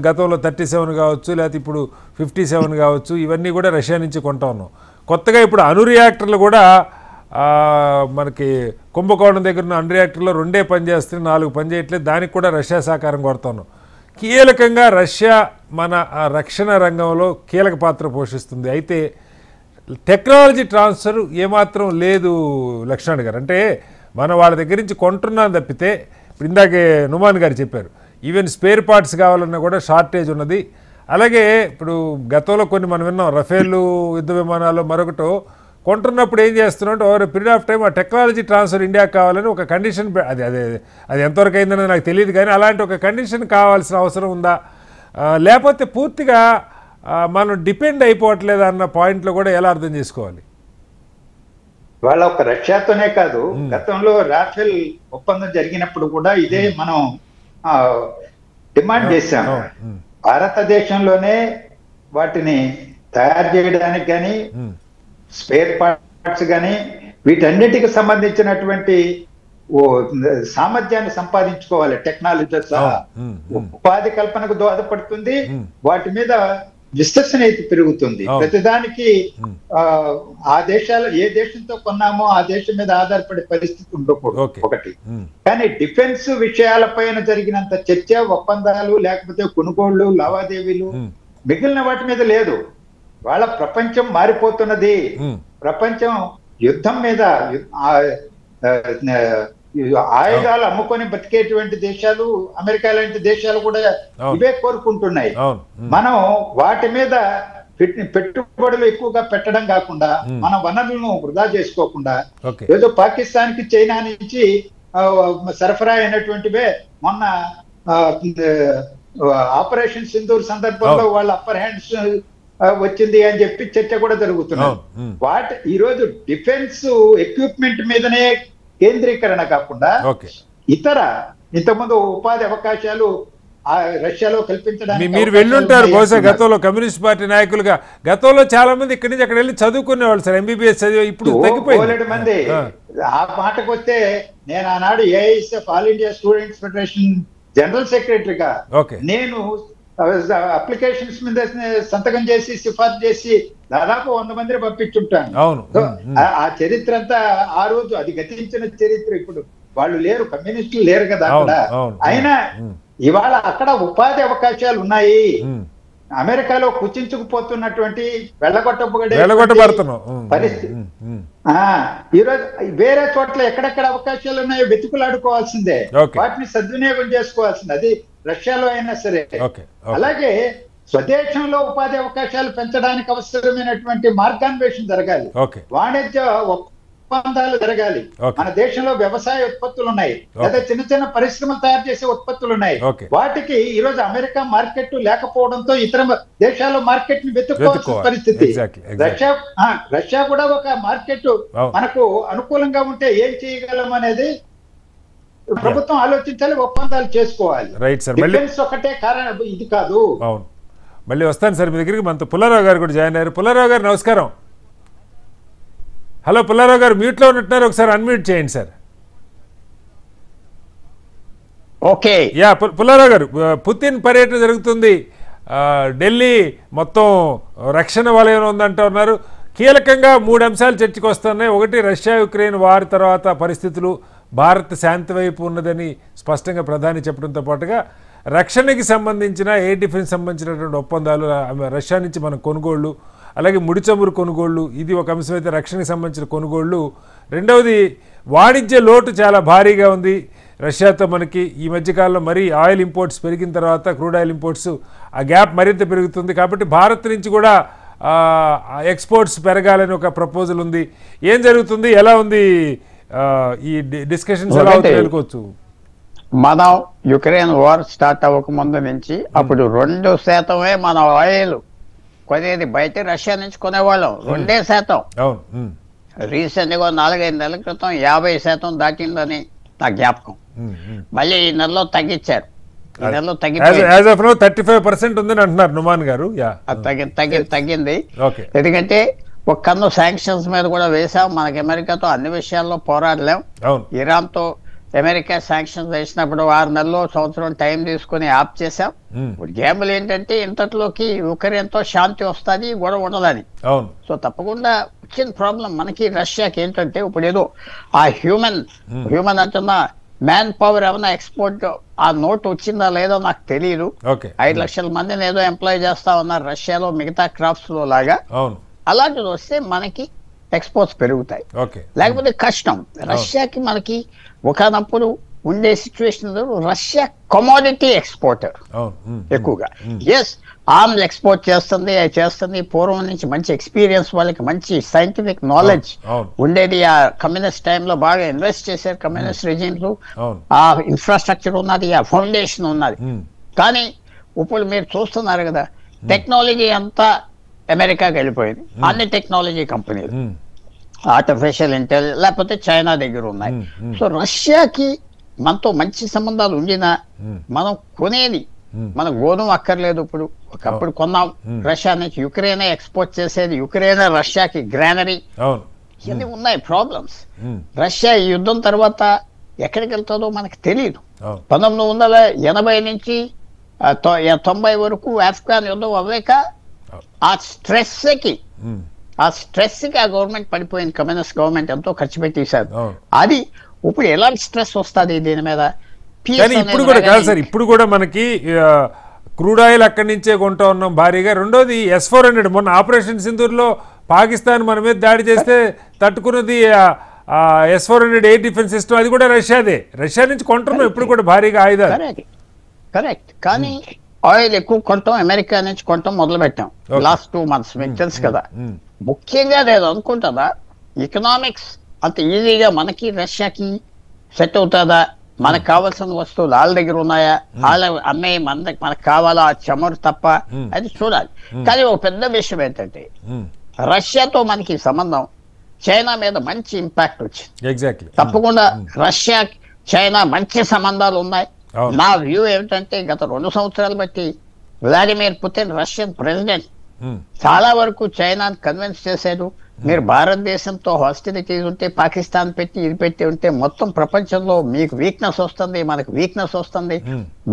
గతంలో 37 కావచ్చు, లేకపోతే ఇప్పుడు 57 కావచ్చు, ఇవన్నీ కూడా రష్యా నుంచి కొంటా ఉన్నాం. కొత్తగా ఇప్పుడు అణు రియాక్టర్లు కూడా మనకి కుంభకోణం దగ్గర ఉన్న అణు రియాక్టర్లో 2 పనిచేస్తున్నాయి, 4 పనిచేయట్లేదు. దానికి కూడా రష్యా సహకారం కోరుతున్నాం. కీలకంగా రష్యా మన రక్షణ రంగంలో కీలక పాత్ర పోషిస్తుంది. అయితే టెక్నాలజీ ట్రాన్స్ఫర్ ఏమాత్రం లేదు లక్ష్మణ్ గారు. అంటే మనం వాళ్ళ దగ్గర నుంచి కొంటున్నాం తప్పితే, ఇప్పుడు ఇందాకే నుమాన్ గారు చెప్పారు, ఈవెన్ స్పేర్ పార్ట్స్ కావాలన్నా కూడా షార్టేజ్ ఉన్నది. అలాగే ఇప్పుడు గతంలో కొన్ని మనం విన్నాం, రఫేల్ యుద్ధ విమానాలు మరొకటో కొంటున్నప్పుడు ఏం చేస్తున్నాం అంటే ఓవర్ పీరియడ్ ఆఫ్ టైం ఆ టెక్నాలజీ ట్రాన్స్ఫర్ ఇండియాకి కావాలని ఒక కండిషన్, అది ఎంతవరకు అయిందని నాకు తెలియదు, కానీ అలాంటి ఒక కండిషన్ కావాల్సిన అవసరం ఉందా, లేకపోతే పూర్తిగా మనం డిపెండ్ అయిపోవట్లేదు అన్న పాయింట్లో కూడా ఎలా అర్థం చేసుకోవాలి? వాళ్ళ ఒక రష్యాతోనే కాదు, గతంలో రాఫెల్ ఒప్పందం జరిగినప్పుడు కూడా ఇదే మనం డిమాండ్ చేశాం. భారతదేశంలోనే వాటిని తయారు చేయడానికి కానీ, స్పేర్ పార్ట్స్ కానీ, వీటన్నిటికి సంబంధించినటువంటి ఓ సామర్థ్యాన్ని సంపాదించుకోవాలి. టెక్నాలజీ సహా ఉపాధి కల్పనకు దోహదపడుతుంది. వాటి మీద విశ్వసనీయత పెరుగుతుంది. ప్రతిదానికి ఆ దేశాలు ఏ దేశంతో కొన్నామో ఆ దేశం మీద ఆధారపడే పరిస్థితి ఉండకూడదు ఒకటి. కానీ డిఫెన్స్ విషయాలపైన జరిగినంత చర్చ, ఒప్పందాలు, లేకపోతే కొనుగోళ్లు, లావాదేవీలు మిగిలిన వాటి మీద లేదు. వాళ్ళ ప్రపంచం మారిపోతున్నది. ప్రపంచం యుద్ధం మీద ఆయుధాలు అమ్ముకొని బతికేటువంటి దేశాలు, అమెరికా లాంటి దేశాలు కూడా ఇవే కోరుకుంటున్నాయి. మనం వాటి మీద పెట్టుబడులు ఎక్కువగా పెట్టడం కాకుండా మన వనరులను వృధా చేసుకోకుండా ఏదో పాకిస్తాన్ కి, చైనా నుంచి సరఫరా అయినటువంటివే మొన్న ఆపరేషన్ సింధూర్ సందర్భంలో వాళ్ళ అప్పర్ హ్యాండ్స్ వచ్చింది అని చెప్పి చర్చ కూడా జరుగుతున్నది. ఈ రోజు డిఫెన్స్ ఎక్విప్మెంట్ మీదనే కేంద్రీకరణ కాకుండా ఇతర ఇంతకుముందు ఉపాధి అవకాశాలు రష్యాలో కల్పించడానికి మీరు వెళ్ళుంటారు బహుశా గతంలో కమ్యూనిస్ట్ పార్టీ నాయకులుగా. గతంలో చాలా మంది ఇక్కడి నుంచి అక్కడ వెళ్ళి చదువుకునే వాళ్ళు సార్, ఎంబీబీఎస్ చదివి. ఇప్పుడు తగ్గిపోయి మంది. ఆ మాటకు వస్తే నేను ఆనాడు AISF all India students federation general సెక్రటరీగా నేను అప్లికేషన్స్ మీద సంతకం చేసి సిఫార్సు చేసి దాదాపు 100 మందిని పంపించుంటాను. ఆ చరిత్ర అంతా ఆ రోజు అది గతించిన చరిత్ర. ఇప్పుడు వాళ్ళు లేరు, కమ్యూనిస్టులు లేరు కదా అక్కడ. అయినా ఇవాళ అక్కడ ఉపాధి అవకాశాలు ఉన్నాయి. అమెరికాలో కుచించుకుపోతున్నటువంటి వెళ్ళగొట్టబడుతున్న పరిస్థితి ఈరోజు వేరే చోట్ల ఎక్కడెక్కడ అవకాశాలు ఉన్నాయో వెతుకులాడుకోవాల్సిందే, వాటిని సద్వినియోగం చేసుకోవాల్సిందే. అది రష్యాలో అయినా సరే. అలాగే స్వదేశంలో ఉపాధి అవకాశాలు పెంచడానికి అవసరమైనటువంటి మార్గాన్వేషణ జరగాలి, వాణిజ్య ఒప్పందాలు జరగాలి. మన దేశంలో వ్యవసాయ ఉత్పత్తులు ఉన్నాయి, లేదా చిన్న చిన్న పరిశ్రమలు తయారు చేసే ఉత్పత్తులు ఉన్నాయి. వాటికి ఈ రోజు అమెరికా మార్కెట్ లేకపోవడంతో ఇతర దేశాల్లో మార్కెట్ ని వెతుక్కోవాల్సిన పరిస్థితి. రష్యా కూడా ఒక మార్కెట్ మనకు అనుకూలంగా ఉంటే ఏం చేయగలం అనేది ప్రభుత్వం ఆలోచించాలి, ఒప్పందాలు చేసుకోవాలి. డిఫెన్స్ ఒకటే కారణం ఇది కాదు. అవును, మళ్ళీ వస్తాను సార్ మీ దగ్గరికి. మనతో పుల్లారావు గారు కూడా జాయిన్ అయ్యారు. పుల్లారావు గారు నమస్కారం. హలో పుల్లారావు గారు, మ్యూట్లో ఉన్నట్టున్నారు, ఒకసారి అన్మ్యూట్ చేయండి సార్. ఓకే. యా పుల్లారావు గారు, పుతిన్ పర్యటన జరుగుతుంది, ఢిల్లీ మొత్తం రక్షణ వలయం ఉందంటున్నారు. కీలకంగా 3 అంశాలు చర్చకు వస్తున్నాయి. ఒకటి, రష్యా యుక్రెయిన్ వార్ తర్వాత పరిస్థితులు, భారత్ శాంతి వైపు ఉన్నదని స్పష్టంగా ప్రధాని చెప్పడంతో పాటుగా రక్షణకి సంబంధించిన ఎయిర్ డిఫెన్స్ సంబంధించినటువంటి ఒప్పందాలు, రష్యా నుంచి మన కొనుగోళ్లు, అలాగే ముడి చమురు కొనుగోళ్లు, ఇది ఒక అంశం అయితే రక్షణకి సంబంధించిన కొనుగోళ్లు. రెండవది, వాణిజ్య లోటు చాలా భారీగా ఉంది రష్యాతో మనకి. ఈ మధ్యకాలంలో మరీ ఆయిల్ ఇంపోర్ట్స్ పెరిగిన తర్వాత క్రూడ్ ఆయిల్ ఇంపోర్ట్స్ ఆ గ్యాప్ మరింత పెరుగుతుంది. కాబట్టి భారత్ నుంచి కూడా ఎక్స్పోర్ట్స్ పెరగాలని ఒక ప్రపోజల్ ఉంది. ఏం జరుగుతుంది, ఎలా ఉంది ఈ డిస్కషన్స్, ఎలా తెలుసుకోవచ్చు? మనం యుక్రెయిన్ వార్ స్టార్ట్ అవ్వక ముందు నుంచి అప్పుడు 2% మన ఆయిల్ కొనేది, బయట రష్యా నుంచి కొనేవాళ్ళం 2%. రీసెంట్ గా 4-5 నెలల క్రితం 50% దాటిందని నా జ్ఞాపకం. మళ్ళీ ఈ నెలలో తగ్గించారు. ఈ నెలలో తగ్గింది, 35% ఉందని అంటున్నారు నుమాన్ గారు. తగ్గింది. ఎందుకంటే ఒక కన్ను శాంక్షన్స్ మీద కూడా వేసాం. మనకి అమెరికాతో అన్ని విషయాల్లో పోరాడలేం. ఇరాన్ తో అమెరికా శాంక్షన్స్ వేసినప్పుడు 6 నెలలు, సంవత్సరం టైం తీసుకుని ఆప్ చేశాం. ఇప్పుడు గేమ్లు ఏంటంటే ఇంతట్లోకి యుక్రెయిన్ తో శాంతి వస్తుంది, గొడవ ఉండదని. సో తప్పకుండా వచ్చిన ప్రాబ్లం మనకి రష్యాకి ఏంటంటే, ఇప్పుడు ఏదో ఆ హ్యూమన్ అంటున్నా మ్యాన్ పవర్ ఏమైనా ఎక్స్పోర్ట్ ఆ నోట్ వచ్చిందా లేదో నాకు తెలియదు. 5 లక్షల మందిని ఏదో ఎంప్లాయ్ చేస్తా ఉన్నారు రష్యాలో, మిగతా క్రాఫ్ట్స్ లో లాగా. అలాంటిది వస్తే మనకి ఎక్స్పోర్ట్స్ పెరుగుతాయి, లేకపోతే కష్టం. రష్యాకి మనకి ఒకనప్పుడు ఉండే సిచ్యువేషన్, రష్యా కమోడిటీ ఎక్స్పోర్టర్ ఎక్కువగా. ఎస్, ఆర్మ్స్ ఎక్స్పోర్ట్ చేస్తుంది. పూర్వం నుంచి మంచి ఎక్స్పీరియన్స్, వాళ్ళకి మంచి సైంటిఫిక్ నాలెడ్జ్ ఉండేది. ఆ కమ్యూనిస్ట్ టైంలో బాగా ఇన్వెస్ట్ చేశారు కమ్యూనిస్ట్ రెజిమ్స్. ఆ ఇన్ఫ్రాస్ట్రక్చర్ ఉన్నది, ఆ ఫౌండేషన్ ఉన్నది. కానీ ఇప్పుడు మీరు చూస్తున్నారు కదా, టెక్నాలజీ అంతా అమెరికాకి వెళ్ళిపోయింది. అన్ని టెక్నాలజీ కంపెనీలు, ఆర్టిఫిషియల్ ఇంటెలిజెన్స్ లేకపోతే చైనా దగ్గర ఉన్నాయి. సో రష్యాకి మనతో మంచి సంబంధాలు ఉండినా మనం కొనేది, మన గోధుమ అక్కర్లేదు. ఇప్పుడు ఒకప్పుడు కొన్నాం రష్యా నుంచి, యుక్రెయిన్ ఎక్స్పోర్ట్ చేసేది, యుక్రెయిన్ రష్యాకి గ్రానరీ. ఇవన్నీ ఉన్నాయి ప్రాబ్లమ్స్. రష్యా ఈ యుద్ధం తర్వాత ఎక్కడికి వెళ్తుందో మనకు తెలియదు. 1980 నుంచి 90 వరకు ఆఫ్ఘాన్ యుద్ధం అవ్వాక ఆ స్ట్రెస్కి ఆ గవర్నమెంట్ పడిపోయింది. కమ్యూనిస్ట్ గవర్నమెంట్ ఎంతో ఖర్చు పెట్టేశారు. అది ఇప్పుడు ఎలాంటి స్ట్రెస్ వస్తుంది దీని మీద? ఇప్పుడు కూడా కాదు సార్, ఇప్పుడు కూడా మనకి క్రూడ్ ఆయిల్ అక్కడి నుంచే కొంటా ఉన్నాం భారీగా. రెండోది S-400 మొన్న ఆపరేషన్ సింధూర్లో పాకిస్తాన్ మన మీద దాడి చేస్తే తట్టుకున్నది S-400 ఎయిర్ డిఫెన్స్ సిస్టమ్, అది కూడా రష్యాదే. రష్యా నుంచి కొంటున్నాం ఇప్పుడు కూడా భారీగా ఆయుధాలు. కరెక్ట్. కానీ ఆయిల్ ఎక్కువ కొంటాం అమెరికా నుంచి కొంటాం మొదలు పెట్టాం లాస్ట్ 2 months. మీకు తెలుసు కదా. ముఖ్యంగా నేను అనుకుంటుందా ఎకనామిక్స్ అంత ఈజీగా మనకి రష్యాకి సెట్ అవుతుందా? మనకు కావాల్సిన వస్తువులు వాళ్ళ దగ్గర ఉన్నాయా? వాళ్ళ అమ్మాయి మనకు కావాలా? చమురు తప్ప అది చూడాలి. కానీ ఒక పెద్ద విషయం ఏంటంటే రష్యాతో మనకి సంబంధం చైనా మీద మంచి ఇంపాక్ట్ వచ్చింది. తప్పకుండా రష్యా చైనా మంచి సంబంధాలు ఉన్నాయి. నా వ్యూ ఏమిటంటే గత 2 సంవత్సరాలు బట్టి వ్లాదిమిర్ పుతిన్ రష్యన్ ప్రెసిడెంట్ చాలా వరకు చైనాని కన్విన్స్ చేశాడు. మీరు భారతదేశంతో హాస్టిలిటీస్ ఉంటే పాకిస్తాన్ పెట్టి ఇది పెట్టి ఉంటే మొత్తం ప్రపంచంలో మీకు వీక్నెస్ వస్తుంది, మనకు వీక్నెస్ వస్తుంది.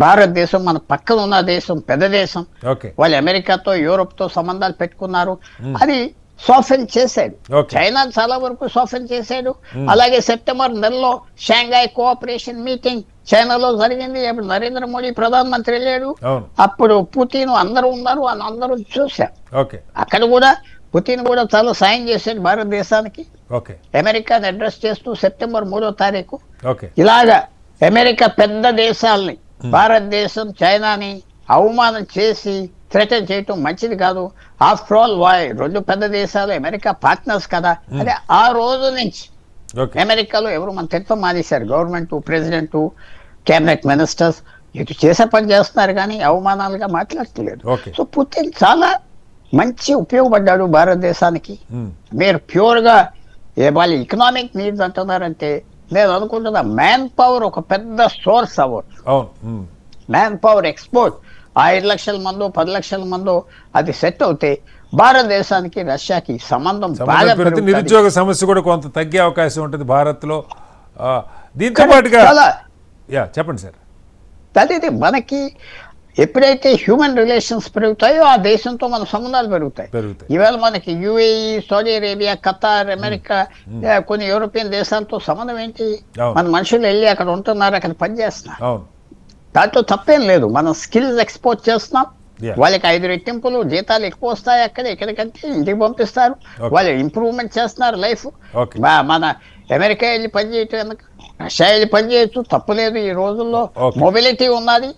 భారతదేశం మన పక్కన ఉన్న దేశం, పెద్ద దేశం. వాళ్ళు అమెరికాతో యూరోప్ తో సంబంధాలు పెట్టుకున్నారు. అది సోఫెన్ చేశాడు. చైనా చాలా వరకు సోఫెన్ చేశాడు. అలాగే సెప్టెంబర్ నెలలో షాంఘాయ్ కోఆపరేషన్ మీటింగ్ చైనాలో జరిగింది. అప్పుడు నరేంద్ర మోడీ ప్రధానమంత్రి వెళ్ళాడు. అప్పుడు పుతిన్ అందరూ ఉన్నారు, అందరూ చూశారు. అక్కడ కూడా పుతిన్ కూడా చాలా సాయం చేశాడు భారతదేశానికి. అమెరికాని అడ్రస్ చేస్తూ సెప్టెంబర్ 3వ తారీఖు ఇలాగా అమెరికా పెద్ద దేశాలని భారతదేశం చైనాని అవమానం చేసి థ్రెటన్ చేయటం మంచిది కాదు. ఆఫ్టర్ ఆల్ రెండు పెద్ద దేశాలు అమెరికా పార్ట్నర్స్ కదా. అదే ఆ రోజు నుంచి అమెరికాలో ఎవరు మన తిట్టం మానేశారు. గవర్నమెంట్, ప్రెసిడెంట్, క్యాబినెట్ మినిస్టర్స్ ఇటు చేసే పని చేస్తున్నారు కానీ అవమానాలుగా మాట్లాడట్లేదు. సో పుతిన్ చాలా మంచి ఉపయోగపడ్డాడు భారతదేశానికి. మీరు ప్యూర్ గా వాళ్ళ ఎకనామిక్ నీడ్స్ అంటున్నారంటే నేను అనుకుంటున్నా మ్యాన్ పవర్ ఒక పెద్ద సోర్స్ అవ్వచ్చు. మ్యాన్ పవర్ ఎక్స్పోర్ట్ 5 లక్షల మందో 10 లక్షల మందో అది సెట్ అవుతే భారతదేశానికి రష్యాకి సంబంధం బాగా పెరుగుతుంది. నిరుద్యోగ సమస్య కూడా కొంత తగ్గే అవకాశం ఉంటుంది భారత్ లో. దీంతో పాటుగా చెప్పండి సార్. అదే మనకి ఎప్పుడైతే హ్యూమన్ రిలేషన్స్ పెరుగుతాయో ఆ దేశంతో మన సంబంధాలు పెరుగుతాయి. ఇవాళ మనకి UAE, Saudi Arabia, Qatar, America, కొన్ని యూరోపియన్ దేశాలతో సంబంధం ఏంటి? మన మనుషులు వెళ్ళి అక్కడ ఉంటున్నారు, అక్కడ పనిచేస్తున్నారు. దాంట్లో తప్పేం లేదు. మనం స్కిల్స్ ఎక్స్పోర్ట్ చేస్తున్నాం. వాళ్ళకి 5 రెట్టింపులు జీతాలు ఎక్కువ వస్తాయి. ఎక్కడికంటే ఇంటికి పంపిస్తారు. వాళ్ళు ఇంప్రూవ్మెంట్ చేస్తున్నారు లైఫ్. మన అమెరికా వెళ్ళి పనిచేయటం ఎందుకు? రష్యా వెళ్ళి పనిచేయచ్చు, తప్పులేదు. ఈ రోజుల్లో మొబిలిటీ ఉన్నది.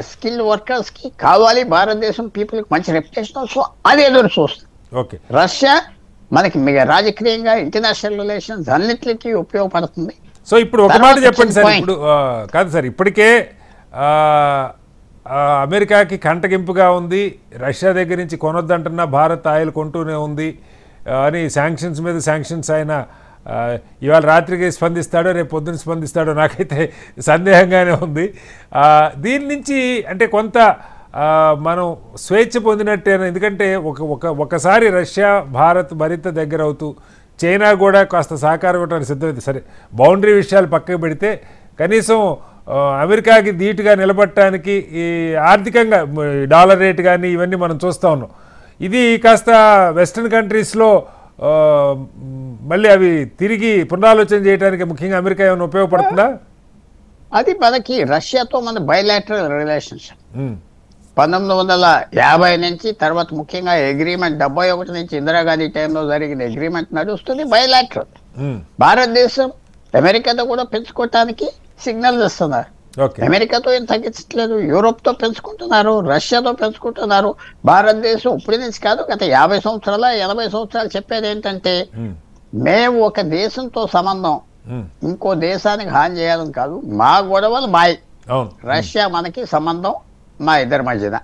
స్కిల్ వర్కర్స్ కి కావాలి. భారతదేశం పీపుల్ కి మంచి రెప్యుటేషన్. సో అది ఎదురు చూస్తుంది. రష్యా మనకి రాజకీయంగా ఇంటర్నేషనల్ రిలేషన్స్ అన్నిటికీ ఉపయోగపడుతుంది. సో ఇప్పుడు ఒక మాట చెప్పండి సార్. ఇప్పుడు కాదు సార్, ఇప్పటికే అమెరికాకి కంటగింపుగా ఉంది. రష్యా దగ్గర నుంచి కొనొద్దంటున్నా భారత్ ఆయిల్ కొంటూనే ఉంది అని శాంక్షన్స్ మీద శాంక్షన్స్ అయినా ఇవాళ రాత్రికి స్పందిస్తాడో రేపు పొద్దున స్పందిస్తాడో నాకైతే సందేహంగానే ఉంది. దీని నుంచి అంటే కొంత మనం స్వేచ్ఛ పొందినట్టే. ఎందుకంటే ఒకసారి రష్యా భారత్ మరింత దగ్గర అవుతూ చైనా కూడా కాస్త సహకారం ఇవ్వడానికి సిద్ధమైంది. సరే, బౌండరీ విషయాలు పక్కకు పెడితే కనీసం అమెరికాకి ధీటుగా నిలబడటానికి ఈ ఆర్థికంగా డాలర్ రేట్ కానీ ఇవన్నీ మనం చూస్తూ ఉన్నాం. ఇది కాస్త వెస్టర్న్ కంట్రీస్లో మళ్ళీ అవి తిరిగి పునరాలోచన చేయడానికి ముఖ్యంగా అమెరికా ఏమైనా ఉపయోగపడుతుందా? అది మనకి రష్యాతో మన బైలాటరల్ రిలేషన్షిప్ 1950 నుంచి తర్వాత ముఖ్యంగా అగ్రిమెంట్ 71 నుంచి ఇందిరాగాంధీ టైంలో జరిగిన అగ్రిమెంట్ నడుస్తుంది. బైలాటరల్ భారతదేశం అమెరికాతో కూడా పెంచుకోవటానికి సిగ్నల్స్ ఇస్తున్నారు. అమెరికాతో ఏం తగ్గించట్లేదు. యూరోప్ తో పెంచుకుంటున్నారు, రష్యాతో పెంచుకుంటున్నారు. భారతదేశం ఇప్పటి నుంచి కాదు, గత 50 సంవత్సరాల 80 సంవత్సరాలు చెప్పేది ఏంటంటే మేము ఒక దేశంతో సంబంధం ఇంకో దేశానికి హాని చేయాలని కాదు, మా గొడవలు మాయి. రష్యా మనకి సంబంధం మా ఇద్దరి మధ్యన.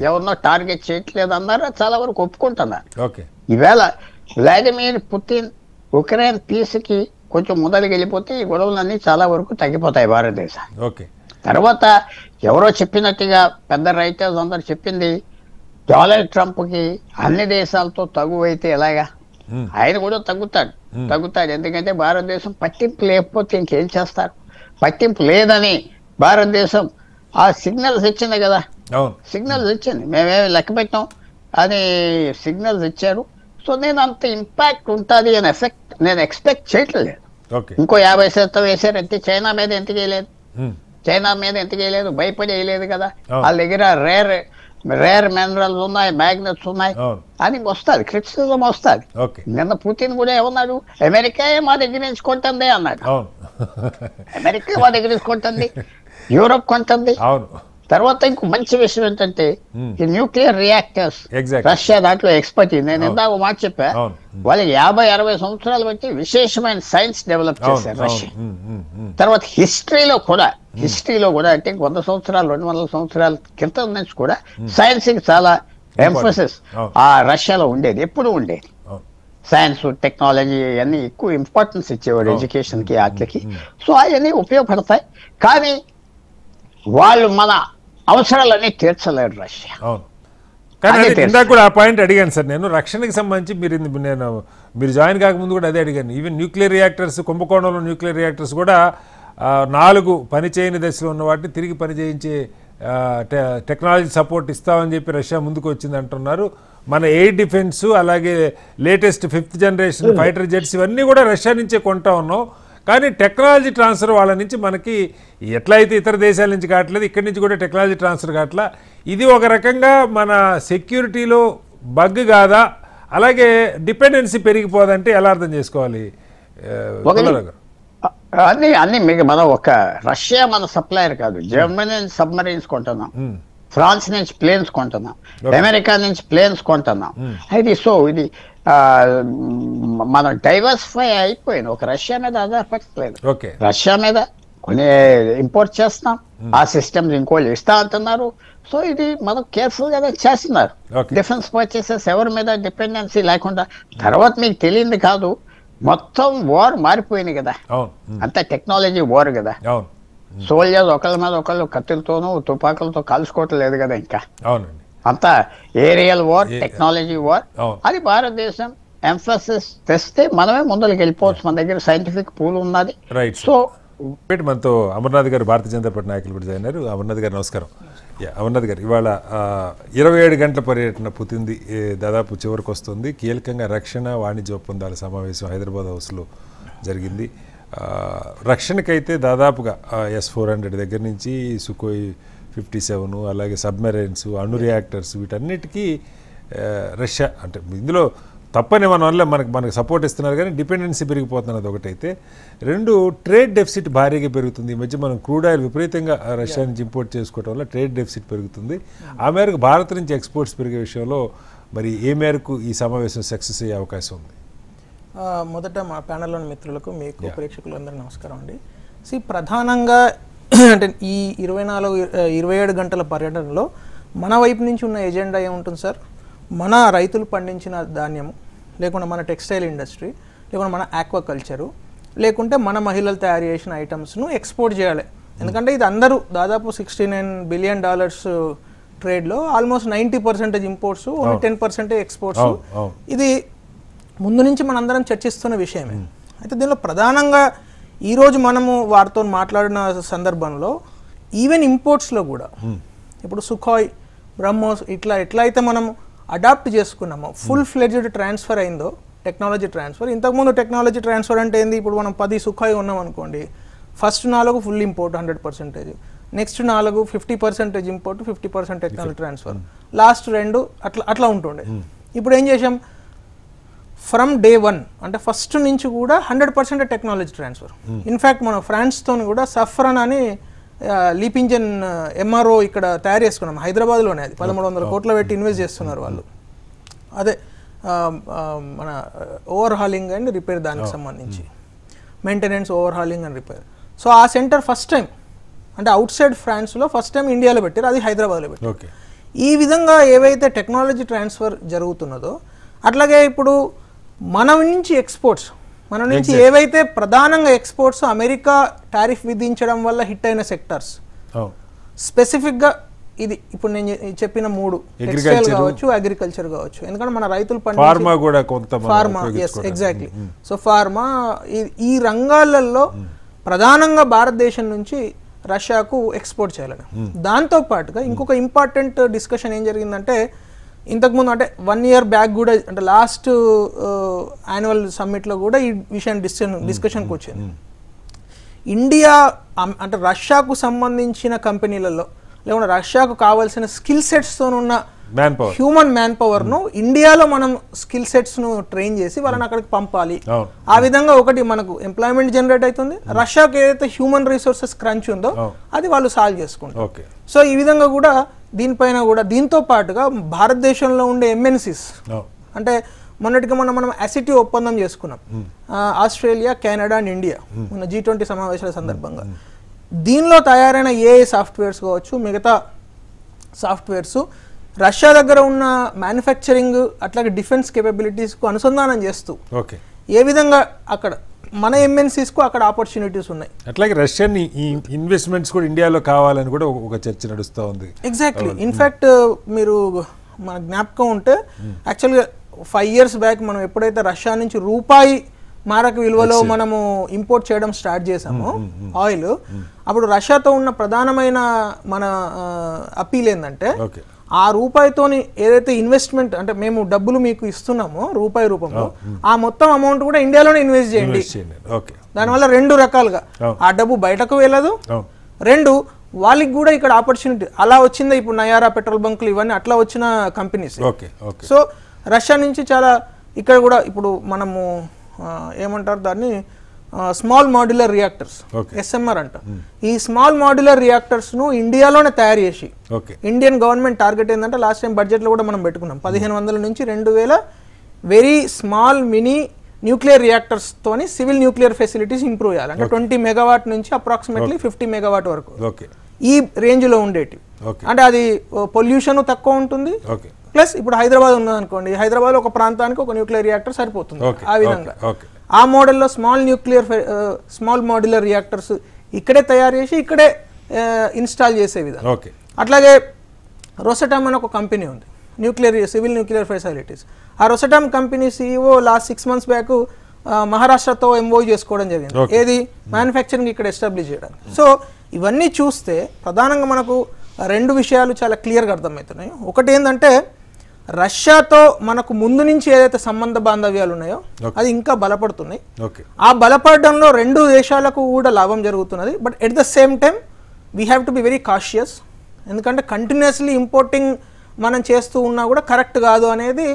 ఎవరినో టార్గెట్ చేయట్లేదు అన్నారు, చాలా వరకు ఒప్పుకుంటున్నారు. ఈవేళ వ్లాదిమిర్ పుతిన్ ఉక్రెయిన్ పీస్ కి కొంచెం ముందరికి వెళ్ళిపోతే ఈ గొడవలన్నీ చాలా వరకు తగ్గిపోతాయి భారతదేశానికి. తర్వాత ఎవరో చెప్పినట్టుగా పెద్ద రైటర్స్ అందరు చెప్పింది డొనాల్డ్ ట్రంప్ కి అన్ని దేశాలతో తగువైతే ఎలాగా ఆయన కూడా తగ్గుతాడు. ఎందుకంటే భారతదేశం పట్టింపు లేకపోతే ఇంకేం చేస్తారు? పట్టింపు లేదని భారతదేశం ఆ సిగ్నల్స్ ఇచ్చింది కదా, సిగ్నల్స్ ఇచ్చింది, మేమేమి లెక్క పెట్టాం అని సిగ్నల్స్ ఇచ్చారు. సో నేను అంత ఇంపాక్ట్ ఉంటుంది అని నేను ఎక్స్పెక్ట్ చేయట్లేదు. ఇంకో 50% వేసారంటే చైనా మీద ఎంత చేయలేదు, భయపడి వేయలేదు కదా. వాళ్ళ దగ్గర రేర్ మినరల్స్ ఉన్నాయి, మ్యాగ్నెట్స్ ఉన్నాయి అని వస్తుంది, క్రిటిసిజం వస్తుంది. నిన్న పుతిన్ కూడా ఏమన్నాడు, అమెరికా మా దగ్గర నుంచి కొంటుంది అన్నాడు. అమెరికా మా దగ్గర నుంచి కొంటుంది, యూరోప్ కొంటుంది. తర్వాత ఇంకో మంచి విషయం ఏంటంటే ఈ న్యూక్లియర్ రియాక్టర్స్ రష్యా దాంట్లో ఎక్స్పర్ట్. నేను ఇందాక మాట చెప్పా, వాళ్ళకి 50-60 సంవత్సరాలు బట్టి విశేషమైన సైన్స్ డెవలప్ చేశారు రష్యా. తర్వాత హిస్టరీలో కూడా అంటే 100 సంవత్సరాలు 200 సంవత్సరాల క్రితం నుంచి కూడా సైన్స్ కి చాలా ఎంఫసిస్ ఆ రష్యాలో ఉండేది, ఎప్పుడు ఉండేది. సైన్స్ టెక్నాలజీ అన్ని ఎక్కువ ఇంపార్టెన్స్ ఇచ్చేవాడు ఎడ్యుకేషన్ కి, వాటికి. సో అవన్నీ ఉపయోగపడతాయి. కానీ వాళ్ళు మన అవసరాలన్నీ తీర్చలేరు రష్యా. కానీ ఇందాక కూడా ఆ పాయింట్ అడిగాను సార్ నేను, రక్షణకి సంబంధించి మీరు జాయిన్ కాకముందు కూడా అదే అడిగాను. ఈవెన్ న్యూక్లియర్ రియాక్టర్స్, కుంభకోణంలో న్యూక్లియర్ రియాక్టర్స్ కూడా 4 పనిచేయని దశలో ఉన్న వాటిని తిరిగి పనిచేయించే టెక్నాలజీ సపోర్ట్ ఇస్తామని చెప్పి రష్యా ముందుకు వచ్చింది అంటున్నారు. మన ఎయిర్ డిఫెన్స్, అలాగే latest 5th generation fighter jets ఇవన్నీ కూడా రష్యా నుంచే కొంటా ఉన్నాం. కానీ టెక్నాలజీ ట్రాన్స్ఫర్ వాళ్ళ నుంచి మనకి ఎట్లయితే ఇతర దేశాల నుంచి కావట్లేదు, ఇక్కడి నుంచి కూడా టెక్నాలజీ ట్రాన్స్ఫర్ కావట్లా. ఇది ఒక రకంగా మన సెక్యూరిటీలో బగ్ కాదా? అలాగే డిపెండెన్సీ పెరిగిపోదంటే ఎలా అర్థం చేసుకోవాలి? అన్ని మనం ఒక రష్యా మన సప్లయర్ కాదు. జర్మనీ నుంచి సబ్మరీన్స్ కొంటున్నాం, ఫ్రాన్స్ నుంచి ప్లేన్స్ కొంటున్నాం, అమెరికా నుంచి ప్లేన్స్ కొంటున్నాం. ఇది ఇది మనం డైవర్సిఫై అయిపోయింది, ఒక రష్యా మీద ఆధారపడలేదు. రష్యా మీద కొన్ని ఇంపోర్ట్ చేస్తున్నాం, ఆ సిస్టమ్స్ ఇంకోళ్ళు ఇస్తా అంటున్నారు. సో ఇది మనం కేర్ఫుల్ గా చేస్తున్నారు. డిఫెన్స్ పర్చేసెస్ ఎవరి మీద డిపెండెన్సీ లేకుండా. తర్వాత మీకు తెలియంది కాదు, మొత్తం వార్ మారిపోయింది కదా, అంత టెక్నాలజీ వార్ కదా. సోల్జర్స్ ఒకళ్ళ మీద ఒకళ్ళు కత్తులతోనూ తుపాకులతో కాల్చుకోవటం లేదు కదా, ఇంకా అంతా ఏరియల్ వార్, టెక్నాలజీ వార్. అది భారతదేశం ఎంఫసిస్ తెస్తే మనమే ముందరికి వెళ్ళిపోవచ్చు. మన దగ్గర సైంటిఫిక్ పూల్ ఉన్నది. సో మనతో అమర్నాథ్ గారు, భారతీయ జనతా పార్టీ నాయకులు కూడా జాయిన్ అయ్యారు. అమర్నాథ్ గారు నమస్కారం. అమర్నాథ్ గారు, ఇవాళ 27 గంటల పర్యటన పుతింది దాదాపు చివరికి వస్తుంది. కీలకంగా రక్షణ వాణిజ్య ఒప్పందాల సమావేశం హైదరాబాద్ హౌస్లో జరిగింది. రక్షణకైతే దాదాపుగా S-400 దగ్గర నుంచి సుఖోయ్ 57, అలాగే సబ్మెరైన్స్, అణు రియాక్టర్స్, వీటన్నిటికీ రష్యా అంటే ఇందులో తప్పని మన వల్ల మనకు సపోర్ట్ ఇస్తున్నారు. కానీ డిపెండెన్సీ పెరిగిపోతున్నది ఒకటైతే. 2 ట్రేడ్ డెఫిసిట్ భారీగా పెరుగుతుంది. ఈ మధ్య మనం క్రూడ్ ఆయిల్ విపరీతంగా రష్యా నుంచి ఇంపోర్ట్ చేసుకోవడం వల్ల ట్రేడ్ డెఫిసిట్ పెరుగుతుంది. ఆ మేరకు భారత్ నుంచి ఎక్స్పోర్ట్స్ పెరిగే విషయంలో మరి ఏ మేరకు ఈ సమావేశం సక్సెస్ అయ్యే అవకాశం ఉంది? మొదట మా ప్యానెల్లోని మిత్రులకు, మీకు ప్రేక్షకులందరూ నమస్కారం అండి. ప్రధానంగా అంటే ఈ 27 గంటల పర్యటనలో మన వైపు నుంచి ఉన్న ఎజెండా ఏముంటుంది సార్? మన రైతులు పండించిన ధాన్యము, లేకుండా మన టెక్స్టైల్ ఇండస్ట్రీ, లేకుండా మన ఆక్వాకల్చరు, లేకుంటే మన మహిళలు తయారు చేసిన ఐటమ్స్ను ఎక్స్పోర్ట్ చేయాలి. ఎందుకంటే ఇది అందరూ దాదాపు $69 బిలియన్ ట్రేడ్లో ఆల్మోస్ట్ 90% ఇంపోర్ట్స్, ఓన్లీ 10% ఎక్స్పోర్ట్స్. ఇది ముందు నుంచి మనందరం చర్చిస్తున్న విషయమే. అయితే దీనిలో ప్రధానంగా ఈరోజు మనము వారితో మాట్లాడిన సందర్భంలో ఈవెన్ ఇంపోర్ట్స్లో కూడా ఇప్పుడు సుఖాయ్, బ్రహ్మోస్ ఎట్లయితే మనము అడాప్ట్ చేసుకున్నామో, ఫుల్ ఫ్లెడ్జ్డ్ ట్రాన్స్ఫర్ అయిందో టెక్నాలజీ ట్రాన్స్ఫర్. ఇంతకుముందు టెక్నాలజీ ట్రాన్స్ఫర్ అంటే ఏంది? ఇప్పుడు మనం 10 సుఖాయ్ ఉన్నాం అనుకోండి, first 4 full import 100%, next 4 50% import, 50% technology transfer, last 2 అట్లా ఉంటుండే. ఇప్పుడు ఏం చేసాం? ఫ్రమ్ డే 1 అంటే ఫస్ట్ నుంచి కూడా 100% టెక్నాలజీ ట్రాన్స్ఫర్. ఇన్ఫ్యాక్ట్ మనం ఫ్రాన్స్తో కూడా సఫ్రాన్ అని లీప్ ఇంజన్ MRO ఇక్కడ తయారు చేసుకున్నాం హైదరాబాద్లోనే. అది 1300 కోట్లు పెట్టి ఇన్వెస్ట్ చేస్తున్నారు వాళ్ళు. అదే మన ఓవర్ హాలింగ్ అండ్ రిపేర్, దానికి సంబంధించి maintenance, over hauling and repair. So ఆ సెంటర్ ఫస్ట్ టైం అంటే అవుట్ సైడ్ ఫ్రాన్స్లో ఫస్ట్ టైం ఇండియాలో పెట్టారు, అది హైదరాబాద్లో పెట్టారు. ఈ విధంగా ఏవైతే టెక్నాలజీ ట్రాన్స్ఫర్ జరుగుతున్నదో, అట్లాగే ఇప్పుడు మన నుంచి ఎక్స్పోర్ట్స్, మన నుంచి ఏవైతే ప్రధానంగా ఎక్స్పోర్ట్స్ అమెరికా టారిఫ్ విధించడం వల్ల హిట్ అయిన సెక్టర్స్, స్పెసిఫిక్గా ఇది ఇప్పుడు నేను చెప్పిన 3 టెక్స్టైల్ కావచ్చు, అగ్రికల్చర్ కావచ్చు, ఎందుకంటే మన రైతులు ఫార్మా కూడా కొంత ఫార్మా ఎగ్జాక్ట్లీ. సో ఫార్మా ఈ రంగాలలో ప్రధానంగా భారతదేశం నుంచి రష్యాకు ఎక్స్పోర్ట్ చేయాలని. దాంతో పాటుగా ఇంకొక ఇంపార్టెంట్ డిస్కషన్ ఏం జరిగిందంటే, ఇంతకుముందు అంటే 1 year బ్యాక్ కూడా, అంటే లాస్ట్ యాన్యువల్ సమ్మిట్లో కూడా ఈ విషయం డిస్కషన్కి వచ్చింది. ఇండియా అంటే రష్యాకు సంబంధించిన కంపెనీలలో లేకుంటే రష్యాకు కావాల్సిన స్కిల్ సెట్స్తో ఉన్న హ్యూమన్ మ్యాన్ పవర్ను ఇండియాలో మనం స్కిల్ సెట్స్ను ట్రైన్ చేసి వాళ్ళని అక్కడికి పంపాలి. ఆ విధంగా ఒకటి మనకు ఎంప్లాయ్మెంట్ జనరేట్ అవుతుంది, రష్యాకు ఏదైతే హ్యూమన్ రిసోర్సెస్ క్రంచ్ ఉందో అది వాళ్ళు సాల్వ్ చేసుకుంటారు. సో ఈ విధంగా కూడా దీనిపైన కూడా దీంతో పాటుగా భారతదేశంలో ఉండే ఎంఎన్సీస్ అంటే మొన్నటిగా మనం అసిటీ ఒప్పందం చేసుకున్నాం, ఆస్ట్రేలియా, కెనడా అండ్ ఇండియా మన G20 సమావేశాల సందర్భంగా. దీనిలో తయారైన ఏఐ సాఫ్ట్వేర్స్ కావచ్చు, మిగతా సాఫ్ట్వేర్స్ రష్యా దగ్గర ఉన్న మ్యానుఫ్యాక్చరింగ్ అట్లాగే డిఫెన్స్ కేపబిలిటీస్కు అనుసంధానం చేస్తూ ఏ విధంగా అక్కడ మన ఎంఎన్సీస్కు అక్కడ ఆపర్చునిటీస్ ఉన్నాయి. అట్లాగే రష్యన్ ఇన్వెస్ట్మెంట్స్ కూడా ఇండియాలో కావాలని కూడా ఒక చర్చ నడుస్తూ ఉంది. ఎగ్జాక్ట్లీ. ఇన్ఫ్యాక్ట్ మీరు మన జ్ఞాపకం ఉంటే యాక్చువల్గా 5 years బ్యాక్ మనం ఎప్పుడైతే రష్యా నుంచి రూపాయి మారక విలువలో మనము ఇంపోర్ట్ చేయడం స్టార్ట్ చేసామో ఆయిల్, అప్పుడు రష్యాతో ఉన్న ప్రధానమైన మన అపీల్ ఏంటంటే ఆ రూపాయితోని ఏదైతే ఇన్వెస్ట్మెంట్ అంటే మేము డబ్బులు మీకు ఇస్తున్నామో రూపాయి రూపంలో ఆ మొత్తం అమౌంట్ కూడా ఇండియాలోనే ఇన్వెస్ట్ చేయండి. దానివల్ల 2 రకాలుగా ఆ డబ్బు బయటకు వెళ్ళదు, 2 వాళ్ళకి కూడా ఇక్కడ ఆపర్చునిటీ. అలా వచ్చిందా ఇప్పుడు నయారా పెట్రోల్ బంకులు ఇవన్నీ అట్లా వచ్చిన కంపెనీస్. సో రష్యా నుంచి చాలా ఇక్కడ కూడా ఇప్పుడు మనము ఏమంటారు దాన్ని స్మాల్ మాడ్యులర్ రియాక్టర్స్ SMR అంట. ఈ స్మాల్ మాడ్యులర్ రియాక్టర్స్ ను ఇండియాలోనే తయారు చేసి ఇండియన్ గవర్నమెంట్ టార్గెట్ ఏంటంటే లాస్ట్ టైం బడ్జెట్ లో కూడా మనం పెట్టుకున్నాం 1500 నుంచి 2000 very small mini nuclear reactors తోని సివిల్ న్యూక్లియర్ ఫెసిలిటీస్ ఇంప్రూవ్ చేయాలి. అంటే 20 MW నుంచి అప్రాక్సిమేట్లీ 50 MW వరకు ఈ రేంజ్ లో ఉండేటి. అంటే అది పొల్యూషన్ తక్కువ ఉంటుంది, ప్లస్ ఇప్పుడు హైదరాబాద్ ఉన్నదనుకోండి, హైదరాబాద్ ఒక ప్రాంతానికి ఒక న్యూక్లియర్ రియాక్టర్ సరిపోతుంది. ఆ విధంగా ఆ మోడల్లో స్మాల్ మాడ్యులర్ రియాక్టర్స్ ఇక్కడే తయారు చేసి ఇక్కడే ఇన్స్టాల్ చేసే విధంగా. అట్లాగే రొసటామ్ అని ఒక కంపెనీ ఉంది, సివిల్ న్యూక్లియర్ ఫెసిలిటీస్. ఆ Rosatom company CEO last 6 months back మహారాష్ట్రతో MOU చేసుకోవడం జరిగింది. ఏది మ్యానుఫ్యాక్చరింగ్ ఇక్కడ ఎస్టాబ్లిష్ చేయడానికి. సో ఇవన్నీ చూస్తే ప్రధానంగా మనకు 2 విషయాలు చాలా క్లియర్గా అర్థమవుతున్నాయి. ఒకటి ఏంటంటే రష్యాతో మనకు ముందు నుంచి ఏదైతే సంబంధ బాంధవ్యాలు ఉన్నాయో అది ఇంకా బలపడుతున్నాయి. ఆ బలపడడంలో 2 దేశాలకు కూడా లాభం జరుగుతున్నది. But at the same time we have to be very cautious, ఎందుకంటే కంటిన్యూస్లీ ఇంపోర్టింగ్ మనం చేస్తూ ఉన్నా కూడా కరెక్ట్ కాదు అనేది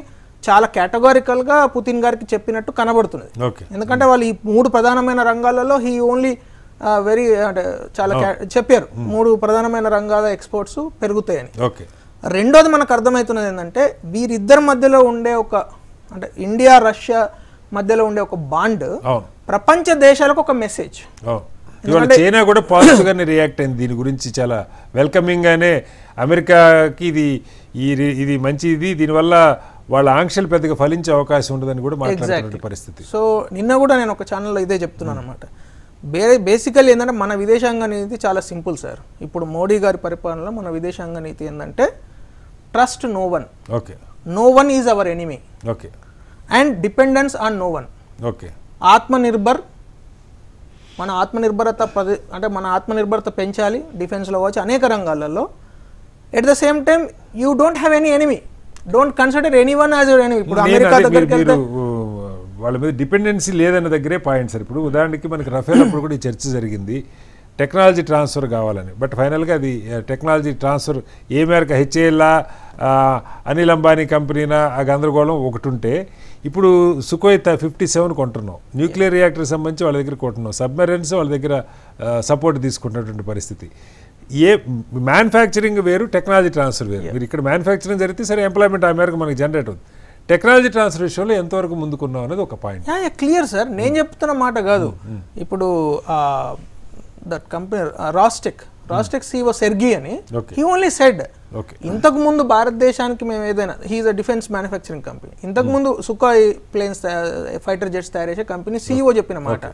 చాలా కేటగారికల్గా పుతిన్ గారికి చెప్పినట్టు కనబడుతున్నది. ఎందుకంటే వాళ్ళు ఈ 3 ప్రధానమైన రంగాలలో హీ ఓన్లీ వెరీ అంటే చాలా చెప్పారు 3 ప్రధానమైన రంగాల ఎక్స్పోర్ట్స్ పెరుగుతాయని. రెండోది మనకు అర్థమవుతున్నది ఏంటంటే వీరిద్దరి మధ్యలో ఉండే ఒక అంటే ఇండియా రష్యా మధ్యలో ఉండే ఒక బాండ్ ప్రపంచ దేశాలకు ఒక మెసేజ్. చైనా కూడా పాజిటివ్ గానే రియాక్ట్ అయింది దీని గురించి, చాలా వెల్కమింగ్ గానే అమెరికాకి ఇది మంచిది, దీనివల్ల వాళ్ళ ఆంక్షలు పెద్దగా ఫలించే అవకాశం ఉండదని కూడా మాట్లాడుతున్న పరిస్థితి. సో నిన్న కూడా నేను ఒక ఛానల్లో ఇదే చెప్తున్నాను అనమాట. బేసికల్ ఏంటంటే మన విదేశాంగ నీతి చాలా సింపుల్ సార్. ఇప్పుడు మోడీ గారి పరిపాలనలో మన విదేశాంగ నీతి ఏంటంటే trust no one, no one is our enemy, and dependence on no one. Atmanirbhar, మన ఆత్మనిర్భరత పెంచాలి డిఫెన్స్లో వచ్చి అనేక రంగాలలో. At the same time you don't have any enemy, don't consider any one as your enemy. ఇప్పుడు అమెరికా దగ్గరికి వెళ్తే వాళ్ళ మీద డిపెండెన్సీ లేదన్న దగ్గరే పాయింట్ సార్. ఇప్పుడు ఉదాహరణకి మనకి రఫేల్ అప్పుడు కూడా ఈ చర్చ జరిగింది, టెక్నాలజీ ట్రాన్స్ఫర్ కావాలని. బట్ ఫైనల్గా అది టెక్నాలజీ ట్రాన్స్ఫర్ ఏ మేరకు HAL అనిల్ అంబానీ కంపెనీనా ఆ గందరగోళం ఒకటి ఉంటే, ఇప్పుడు సుఖోయ్ 57 కొంటున్నాం, న్యూక్లియర్ రియాక్టర్ సంబంధించి వాళ్ళ దగ్గర కొంటున్నాం, సబ్మెరైన్స్ వాళ్ళ దగ్గర సపోర్ట్ తీసుకుంటున్నటువంటి పరిస్థితి. మ్యానుఫ్యాక్చరింగ్ వేరు, టెక్నాలజీ ట్రాన్స్ఫర్ వేరు. మీరు ఇక్కడ మ్యానుఫ్యాక్చరింగ్ జరిగితే సరే ఎంప్లాయ్మెంట్ ఆ మేరకు మనకి జనరేట్ అవుతుంది. టెక్నాలజీ ట్రాన్స్ఫర్ విషయంలో ఎంతవరకు ముందుకున్నాం అనేది ఒక పాయింట్. క్లియర్ సార్, నేను చెప్తున్న మాట కాదు. ఇప్పుడు దట్ కంపెనీ రాస్టెక్ CEO సెర్గీ అని హీ ఓన్లీ సెడ్, ఇంతకు ముందు భారతదేశానికి మేము ఏదైనా, హీఈస్ అ డిఫెన్స్ మ్యానుఫ్యాక్చరింగ్ కంపెనీ, ఇంతకు ముందు సుఖాయ్ ప్లేన్స్ ఫైటర్ జెట్స్ తయారు చేసే కంపెనీ CEO చెప్పిన మాట.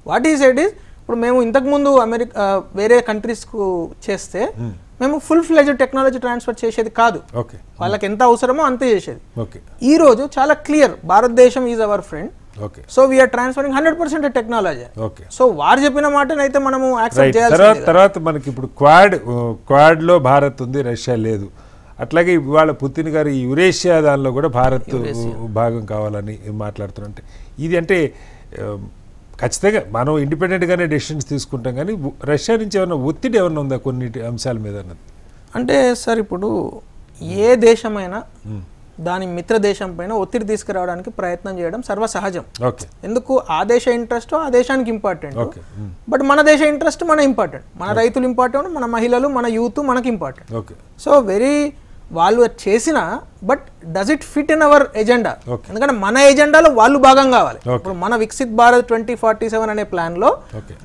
వాట్ ఈ సెడ్ ఈస్, ఇప్పుడు మేము ఇంతకు ముందు వేరే కంట్రీస్కు చేస్తే మేము ఫుల్ ఫ్లెజ్డ్ టెక్నాలజీ ట్రాన్స్ఫర్ చేసేది కాదు, వాళ్ళకి ఎంత అవసరమో అంతే చేసేది. ఈ రోజు చాలా క్లియర్, భారతదేశం is our friend, so we're transferring 100% technology. So వారు చెప్పిన మాటనైతే మనము యాక్సెప్ట్ చేయాలి. తర్వాత మనకి ఇప్పుడు క్వాడ్ లో భారత్ ఉంది, రష్యా లేదు. అట్లాగే ఇవాళ పుతిన్ గారు ఈ యురేషియా దానిలో కూడా భారత్ భాగం కావాలని మాట్లాడుతున్నారు. ఇది అంటే ఖచ్చితంగా మనం ఇండిపెండెంట్గానే డెసిషన్స్ తీసుకుంటాం, కానీ రష్యా నుంచి ఏమైనా ఒత్తిడి ఏమైనా ఉందా కొన్ని అంశాల మీద అన్నది? అంటే సార్ ఇప్పుడు ఏ దేశమైనా దాని మిత్ర దేశం పైన ఒత్తిడి తీసుకురావడానికి ప్రయత్నం చేయడం సర్వసహజం. ఎందుకు ఆ దేశ ఇంట్రెస్ట్ ఆ దేశానికి ఇంపార్టెంట్, బట్ మన దేశ ఇంట్రెస్ట్ మన ఇంపార్టెంట్, మన రైతులు ఇంపార్టెంట్, మన మహిళలు, మన యూత్ మనకి ఇంపార్టెంట్. సో వెరీ వాళ్ళు చేసిన, but does it fit in our agenda? ఎందుకంటే మన ఎజెండాలో వాళ్ళు భాగం కావాలి. ఇప్పుడు మన వికసిత్ భారత్ 2047 అనే ప్లాన్ లో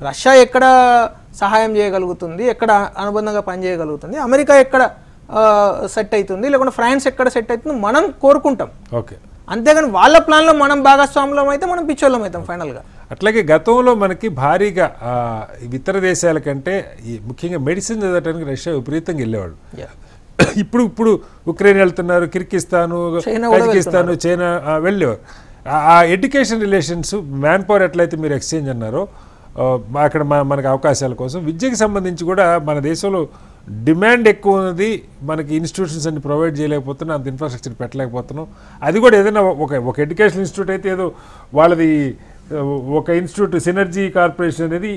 రష్యా ఎక్కడ సహాయం చేయగలుగుతుంది, ఎక్కడ అనుబంధంగా పనిచేయగలుగుతుంది, అమెరికా ఎక్కడ సెట్ అవుతుంది, లేకుంటే ఫ్రాన్స్ ఎక్కడ సెట్ అవుతుంది మనం కోరుకుంటాం. అంతేగాని వాళ్ళ ప్లాన్ లో మనం భాగస్వాములం అయితే మనం పిచ్చోళ్ళం అవుతాం ఫైనల్ గా. అట్లాగే గతంలో మనకి భారీగా ఇతర దేశాల కంటే ముఖ్యంగా మెడిసిన్ చదవడానికి రష్యా విపరీతంగా వెళ్ళేవాడు. ఇప్పుడు ఉక్రెయిన్ వెళ్తున్నారు, కిర్గిస్తాను, కజకిస్తాను, చైనా వెళ్ళేవారు. ఆ ఎడ్యుకేషన్ రిలేషన్స్, మ్యాన్ పవర్ ఎట్లయితే మీరు ఎక్స్చేంజ్ అన్నారో అక్కడ మనకు అవకాశాల కోసం విద్యకి సంబంధించి కూడా మన దేశంలో డిమాండ్ ఎక్కువ ఉన్నది. మనకి ఇన్స్టిట్యూషన్స్ అన్ని ప్రొవైడ్ చేయలేకపోతున్నాం, అంత ఇన్ఫ్రాస్ట్రక్చర్ పెట్టలేకపోతున్నాం. అది కూడా ఏదైనా ఒక ఎడ్యుకేషన్ ఇన్స్టిట్యూట్ అయితే ఏదో వాళ్ళది ఒక ఇన్స్టిట్యూట్ సినర్జీ కార్పొరేషన్ అనేది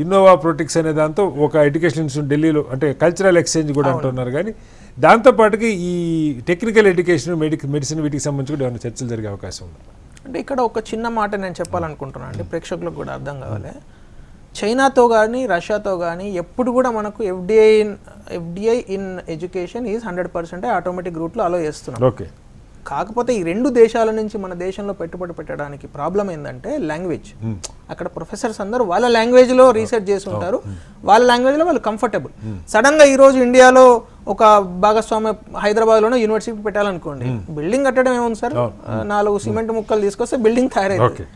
ఇన్నోవా ప్రొటిక్స్ అనే దాంతో ఒక ఎడ్యుకేషన్ ఇన్స్టిట్యూట్ ఢిల్లీలో అంటే కల్చరల్ ఎక్స్చేంజ్ కూడా అంటున్నారు. కానీ దాంతోపాటుకి ఈ టెక్నికల్ ఎడ్యుకేషన్, మెడిసిన్ వీటికి సంబంధించి కూడా ఏమైనా చర్చలు జరిగే అవకాశం ఉంది? అంటే ఇక్కడ ఒక చిన్న మాట నేను చెప్పాలనుకుంటున్నాను అండి, ప్రేక్షకులకు కూడా అర్థం కావాలి. చైనాతో కానీ రష్యాతో కానీ ఎప్పుడు కూడా మనకు FDI in education is 100% automatic రూట్లో అలో చేస్తున్నాం. కాకపోతే ఈ రెండు దేశాల నుంచి మన దేశంలో పెట్టుబడి పెట్టడానికి ప్రాబ్లం ఏంటంటే లాంగ్వేజ్. అక్కడ ప్రొఫెసర్స్ అందరూ వాళ్ళ లాంగ్వేజ్ లో రీసెర్చ్ చేసి ఉంటారు, వాళ్ళ లాంగ్వేజ్ లో వాళ్ళు కంఫర్టబుల్. సడన్ గా ఈ రోజు ఇండియాలో ఒక భాగస్వామ్య హైదరాబాద్ లోనే యూనివర్సిటీ పెట్టాలనుకోండి, బిల్డింగ్ కట్టడం ఏముంది సార్, 4 సిమెంట్ ముక్కలు తీసుకొస్తే బిల్డింగ్ తయారైంది.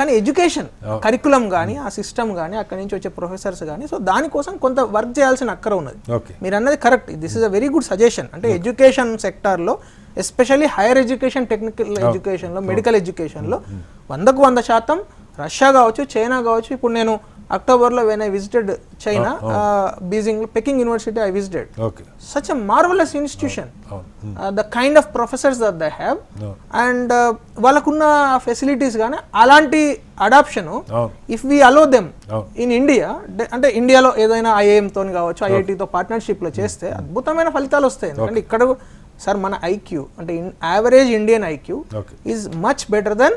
కానీ ఎడ్యుకేషన్ కరికులం కానీ ఆ సిస్టమ్ కానీ అక్కడి నుంచి వచ్చే ప్రొఫెసర్స్ కానీ, సో దానికోసం కొంత వర్క్ చేయాల్సిన అక్కర ఉన్నది. మీరు అన్నది correct, this is a very good suggestion. అంటే ఎడ్యుకేషన్ సెక్టార్ లో especially higher education, technical education లో, మెడికల్ ఎడ్యుకేషన్ లో 100% రష్యా కావచ్చు, చైనా కావచ్చు. ఇప్పుడు నేను అక్టోబర్లో when I visited China, Beijing Peking University I visited. Such a marvellous institution, the kind of professors that they have and వాళ్ళకున్న facilities కానీ అలాంటి adoption if we allow them in India, అంటే ఇండియాలో ఏదైనా ఐఐఎం తోని కావచ్చు, ఐఐటితో పార్ట్నర్షిప్ లో చేస్తే అద్భుతమైన ఫలితాలు వస్తాయి. ఎందుకంటే ఇక్కడ సార్ మన ఐక్యూ అంటే average Indian IQ is much better than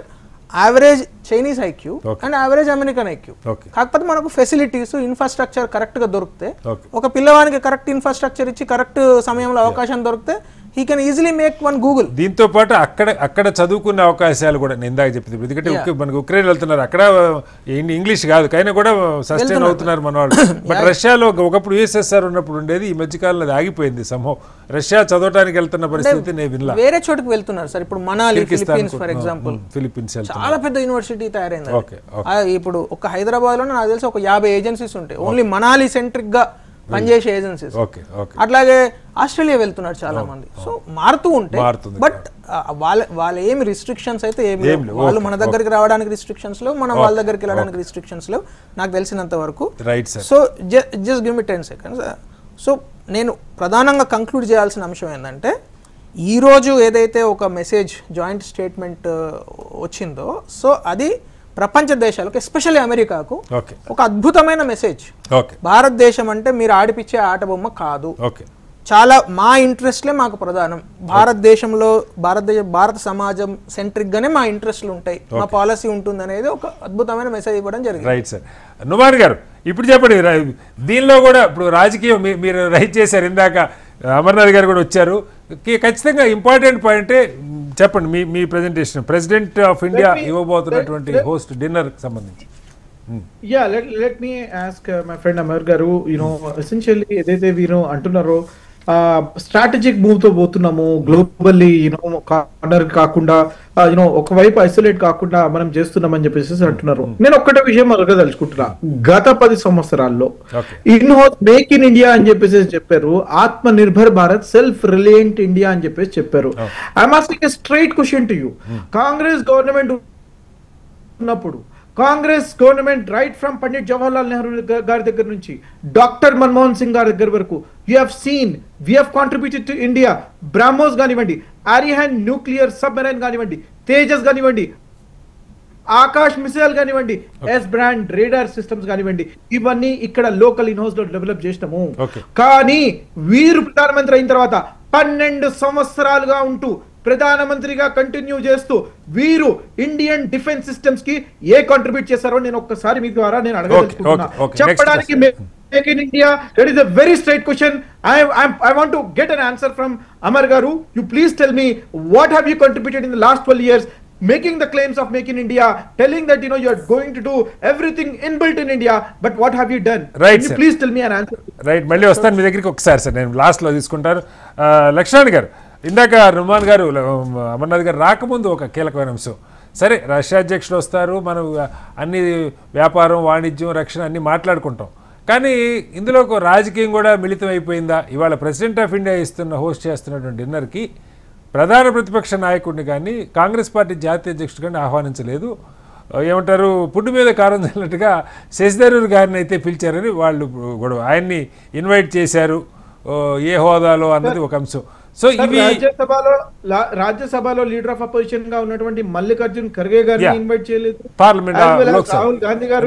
average Chinese IQ and average American IQ. కాకపోతే మనకు ఫెసిలిటీస్, ఇన్ఫ్రాస్ట్రక్చర్ కరెక్ట్ గా దొరికితే, ఒక పిల్లవానికి కరెక్ట్ ఇన్ఫ్రాస్ట్రక్చర్ ఇచ్చి కరెక్ట్ సమయంలో అవకాశం దొరికితే he can easily make one Google. దీంతో పాటు అక్కడ చదువుకునే అవకాశాలు కూడా నేను ఇందాక చెప్పింది. ఎందుకంటే మనకు ఉక్రెయిన్ వెళ్తున్నారు, అక్కడ ఇంగ్లీష్ కాదు కానీ కూడా సస్టైన్ అవుతున్నారు మన వాళ్ళు. బట్ రష్యాలో ఒకప్పుడు యుఎస్ఎస్ఆర్ ఉన్నప్పుడు ఉండేది, ఈ మధ్యకాలంలో అది ఆగిపోయింది. సంభవం రష్యా చదవడానికి వెళ్తున్న పరిస్థితి నేను వినలా. వేరే చోటుకు వెళ్తున్నారు సార్. ఇప్పుడు Manali, Philippines for example, Philippines చాలా పెద్ద యూనివర్సిటీ తయారైంది. ఇప్పుడు ఒక హైదరాబాద్ లో నాకు తెలిసి ఒక 50 ఏజెన్సీస్ ఉంటాయి, ఓన్లీ మనాలి సెంట్రిక్ గా పనిచేసే ఏజెన్సీస్. అట్లాగే ఆస్ట్రేలియా వెళ్తున్నారు చాలా మంది. సో మారుతూ ఉంటాయి, బట్ వాళ్ళ ఏమి రిస్ట్రిక్షన్స్ అయితే ఏమి లేవు. వాళ్ళు మన దగ్గరికి రావడానికి రిస్ట్రిక్షన్స్ లేవు, మనం వాళ్ళ దగ్గరికి వెళ్ళడానికి రిస్ట్రిక్షన్స్ లేవు నాకు తెలిసినంత వరకు. So just give me 10 seconds. So నేను ప్రధానంగా కంక్లూడ్ చేయాల్సిన అంశం ఏంటంటే, ఈరోజు ఏదైతే ఒక మెసేజ్ జాయింట్ స్టేట్మెంట్ వచ్చిందో, సో అది ప్రపంచ దేశాలకు ఎస్పెషల్లీ అమెరికాకు ఒక అద్భుతమైన మెసేజ్. భారతదేశం అంటే మీరు ఆడిపించే ఆట బొమ్మ కాదు, చాలా మా ఇంట్రెస్ట్లే మాకు ప్రధానం. భారతదేశంలో భారత సమాజం సెంట్రిక్ గానే మా ఇంట్రెస్ట్లు ఉంటాయి, మా పాలసీ ఉంటుంది అనేది ఒక అద్భుతమైన మెసేజ్ ఇవ్వడం జరిగింది. Right sir. నుమాన్ గారు ఇప్పుడు చెప్పండి, దీనిలో కూడా ఇప్పుడు రాజకీయం మీరు రైట్ చేశారు, ఇందాక అమర్నాథ్ గారు కూడా వచ్చారు. ఖచ్చితంగా ఇంపార్టెంట్ పాయింటే చెప్పండి మీ ప్రెజెంటేషన్. ప్రెసిడెంట్ ఆఫ్ ఇండియా ఇవ్వబోతున్నటువంటి హోస్ట్ డిన్నర్ సంబంధించి. let me ask my friend Amar garu, essentially ఏదైతే వీరు అంటున్నారో స్ట్రాటజిక్ మూవ్ తో పోతున్నాము, గ్లోబల్లీ కార్నర్ కాకుండా ఒకవైపు ఐసోలేట్ కాకుండా మనం చేస్తున్నామని చెప్పేసి అంటున్నారు. నేను ఒక్కటే విషయం అడగదలుచుకుంటున్నా. గత 10 సంవత్సరాల్లో in house make in India అని చెప్పేసి చెప్పారు, Atma Nirbhar Bharat, self reliant India అని చెప్పేసి చెప్పారు. I'm asking a straight question to you. Congress government ఉన్నప్పుడు, Congress government right from Pandit Jawaharlal Nehru గారి దగ్గర నుంచి డాక్టర్ మన్మోహన్ సింగ్ గారి దగ్గర వరకు you have seen we have contributed to India. BrahMos కానివ్వండి, ఆరిహన్ న్యూక్లియర్ సబ్మెరైన్ కానివ్వండి, తేజస్ కానివ్వండి, ఆకాష్ మిసైల్ కానివ్వండి, ఎస్ బ్రాండ్ రేడార్ సిస్టమ్స్ కానివ్వండి, ఇవన్నీ ఇక్కడ లోకల్ ఇన్ హౌస్ లో డెవలప్ చేసినాము. కానీ వీరు ప్రధానమంత్రి అయిన తర్వాత 12 సంవత్సరాలుగా ఉంటూ ప్రధానమంత్రిగా కంటిన్యూ చేస్తూ వీరు ఇండియన్ డిఫెన్స్ సిస్టమ్స్ కి ఏ కాంట్రిబ్యూట్ చేశారో నేను ఒక్కసారి మీ ద్వారా నేను అడగదలుచుకుంటున్నా. చెప్పడానికి make in India, that is a very straight question. I want to get an answer from Amar garu. You please tell me, what have you contributed in the last 12 years making the claims of Make in India, telling that you are going to do everything inbuilt in India, but what have you done? Right, Can you please tell me an answer? Right, మళ్ళీ వస్తాను మీ దగ్గరికి ఒకసారి sir, నేను లాస్ట్లో తీసుకుంటాను. లక్ష్మణ్ గారు, ఇందాక రుమాన్ గారు అమర్నాథ్ గారు రాకముందు ఒక కీలకమైన అంశం, సరే రష్యా అధ్యక్షుడు వస్తారు, మనం అన్ని వ్యాపారం, వాణిజ్యం, రక్షణ అన్ని మాట్లాడుకుంటాం, కానీ ఇందులో ఒక రాజకీయం కూడా మిళితం అయిపోయిందా? ఇవాళ ప్రెసిడెంట్ ఆఫ్ ఇండియా హోస్ట్ చేస్తున్నటువంటి డిన్నర్కి ప్రధాన ప్రతిపక్ష నాయకుడిని కానీ కాంగ్రెస్ పార్టీ జాతీయ అధ్యక్షుడు కానీ ఆహ్వానించలేదు. ఏమంటారు, పుట్టు మీద కారం చల్లినట్టుగా శశిధరూర్ గారిని అయితే పిలిచారని వాళ్ళు గొడవ, ఆయన్ని ఇన్వైట్ చేశారు, ఏ హోదాలో అన్నది ఒక అంశం. సో ఇవి రాజ్యసభలో లీడర్ ఆఫ్ అపోజిషన్ గా ఉన్నటువంటి మల్లికార్జున్ ఖర్గే గారిని ఇన్వైట్ చేయలేదు, పార్లమెంట్ రాహుల్ గాంధీ గారు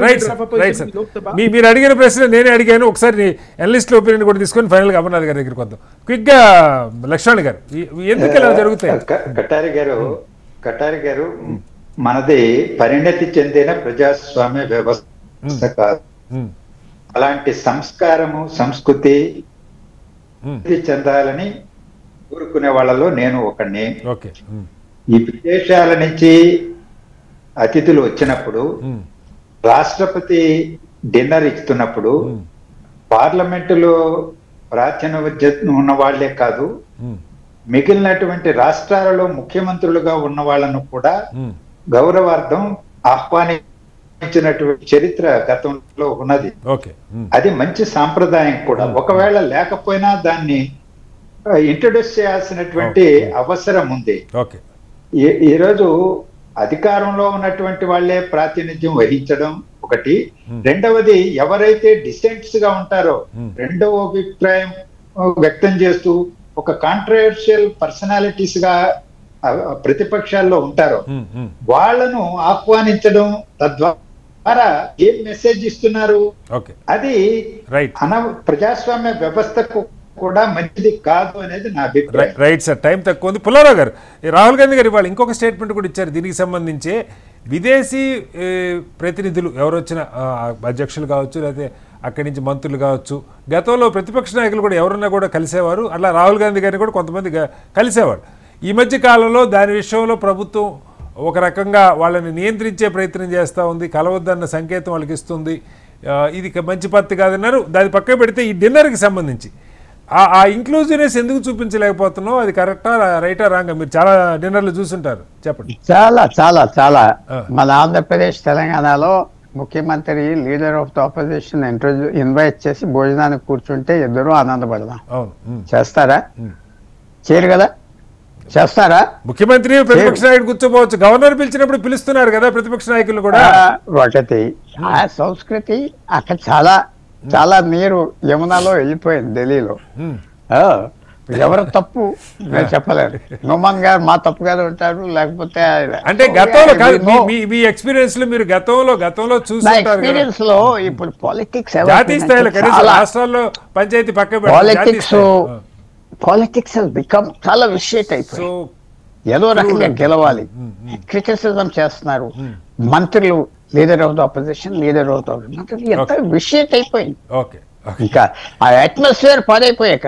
మీరు అడిగిన ప్రశ్న నేనే అడిగాను. ఒకసారి ఎనలిస్ట్ ఒపీనియన్ కూడా తీసుకొని ఫైనల్ గా అమర్నాథ్ గారి దగ్గరికి వద్దాం. క్విక్ గా లక్ష్మణ్ గారు, ఎందుకు ఇలా జరుగుతాయి? కటారి గారు, మనది పరిణతి చెందిన ప్రజాస్వామ్య వ్యవస్థ కాదు. అలాంటి సంస్కారము, సంస్కృతి చెందాలని కోరుకునే వాళ్ళలో నేను ఒకడిని. ఈ విదేశాల నుంచి అతిథులు వచ్చినప్పుడు, రాష్ట్రపతి డిన్నర్ ఇస్తున్నప్పుడు, పార్లమెంటులో ప్రాతినిధ్యం ఉన్న వాళ్లే కాదు, మిగిలినటువంటి రాష్ట్రాలలో ముఖ్యమంత్రులుగా ఉన్న వాళ్ళను కూడా గౌరవార్థం ఆహ్వానించినటువంటి చరిత్ర గతంలో ఉన్నది. అది మంచి సాంప్రదాయం కూడా. ఒకవేళ లేకపోయినా దాన్ని ఇంట్రడ్యూస్ చేయాల్సినటువంటి అవసరం ఉంది. ఈరోజు అధికారంలో ఉన్నటువంటి వాళ్ళే ప్రాతినిధ్యం వహించడం ఒకటి. రెండవది, ఎవరైతే డిసెంట్స్ గా ఉంటారో, రెండవ అభిప్రాయం వ్యక్తం చేస్తూ ఒక కాంట్రవర్షియల్ పర్సనాలిటీస్ గా ప్రతిపక్షాల్లో ఉంటారో వాళ్ళను ఆహ్వానించడం, తద్వారా ఏం మెసేజ్ ఇస్తున్నారు, అది ప్రజాస్వామ్య వ్యవస్థకు కూడా మంచిది కాదు అనేది నా అభిప్రాయం. రైట్ సార్, టైం తక్కువ ఉంది. పుల్లారావు గారు, రాహుల్ గాంధీ గారు ఇవాళ ఇంకొక స్టేట్మెంట్ కూడా ఇచ్చారు దీనికి సంబంధించి. విదేశీ ప్రతినిధులు ఎవరు వచ్చిన అధ్యక్షులు కావచ్చు, లేకపోతే అక్కడి నుంచి మంత్రులు కావచ్చు, గతంలో ప్రతిపక్ష నాయకులు కూడా ఎవరన్నా కూడా కలిసేవారు, అట్లా రాహుల్ గాంధీ గారిని కూడా కొంతమంది కలిసేవారు. ఈ మధ్య కాలంలో దాని విషయంలో ప్రభుత్వం ఒక రకంగా వాళ్ళని నియంత్రించే ప్రయత్నం చేస్తూ ఉంది, కలవద్దన్న సంకేతం వాళ్ళకి ఇస్తుంది, ఇది మంచి పద్ధతి కాదన్నారు. దాని పక్క పెడితే ఈ డిన్నర్కి సంబంధించి ఆ ఇంక్లూజివ్నెస్ ఎందుకు చూపించలేకపోతున్నావు? అది కరెక్టా, రైటా, రాంగా? మీరు చాలా డిన్నర్లు చూసుంటారు, చెప్పండి. చాలా చాలా చాలా మన ఆంధ్రప్రదేశ్, తెలంగాణలో ముఖ్యమంత్రి leader of the opposition invite చేసి భోజనానికి కూర్చుంటే ఇద్దరు ఆనందపడదాం. చేస్తారా? చేయరు కదా. చేస్తారా? ముఖ్యమంత్రి ప్రతిపక్ష నాయకుడు కూర్చోపోవచ్చు, గవర్నర్ పిలిచినప్పుడు పిలుస్తున్నారు కదా ప్రతిపక్ష నాయకులు కూడా. ఒకటి ఆ సంస్కృతి అక్కడ చాలా చాలా నీరు యమునాలో వెళ్ళిపోయింది ఢిల్లీలో. ఎవరు తప్పు నేను చెప్పలేను. నోమాన్ గారు మా తప్పు గారు ఉంటారు, లేకపోతే అంటే గతంలో మీ ఎక్స్పీరియన్స్ లో మీరు గతంలో చూసారు ఎక్స్పీరియన్స్ లో ఇప్పుడు పాలిటిక్స్ జాతీయ స్థాయిలో రాష్ట్రాల్లో పంచాయతీ పక్క పాలిటిక్స్ బికమ్ చాలా విషేట్ అయిపోయింది. ఏదో రకంగా గెలవాలి, క్రిటిసిజం చేస్తున్నారు మంత్రులు, leader of the opposition, leader of the మంత్రులు, ఎంత విషేట్ అయిపోయింది. ఇంకా ఆ అట్మాస్ఫియర్ పాడైపోయాక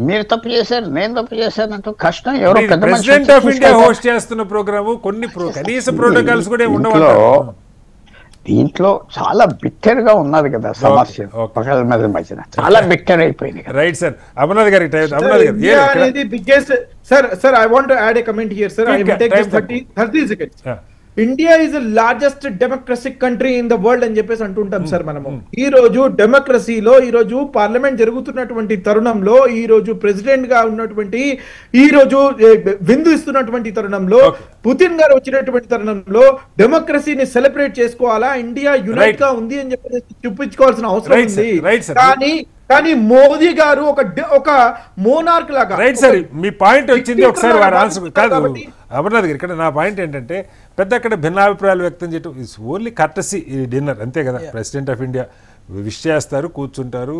మీరు తప్పు చేశారు, నేను తప్పు చేశానంటూ కష్టం. ఎవరో పెద్ద ప్రెసిడెంట్ ఆఫ్ ఇండియా హోస్ట్ చేస్తున్న ప్రోగ్రామ్ కొన్ని కనీస ప్రోటోకాల్స్ కూడా ఉండవు. దీంట్లో చాలా బిట్టర్ గా ఉన్నది కదా సమస్య, ఒకళ్ళ మీద మధ్యన చాలా బిట్టర్ అయిపోయింది. రైట్ సార్, అమర్నాథ్ గారి biggest sir I want to add A comment here sir. I will take just 30 seconds. India is the largest democratic country in the world అని చెప్పేసి అంటుంటాం సార్ మనము. ఈ రోజు డెమోక్రసీలో ఈ రోజు పార్లమెంట్ జరుగుతున్నటువంటి తరుణంలో, ఈ రోజు ప్రెసిడెంట్ గా ఉన్నటువంటి, ఈ రోజు విందు ఇస్తున్నటువంటి తరుణంలో, పుతిన్ గారు వచ్చినటువంటి తరుణంలో డెమోక్రసీని సెలబ్రేట్ చేసుకోవాలా, ఇండియా యునైట్ గా ఉంది అని చెప్పేసి చూపించుకోవాల్సిన అవసరం ఉంది. కానీ మోదీ గారు ఒక మోనార్క్ లాగా. రైట్ సార్, మీ పాయింట్ వచ్చింది. ఒకసారి వారి ఆన్సర్ కాదు అమర్నాథ్ గారు, ఇక్కడ నా పాయింట్ ఏంటంటే పెద్ద అక్కడ భిన్నాభిప్రాయాలు వ్యక్తం చేయటం ఇస్ ఓన్లీ కర్టసీ డిన్నర్ అంతే కదా. ప్రెసిడెంట్ ఆఫ్ ఇండియా విష్ చేస్తారు, కూర్చుంటారు,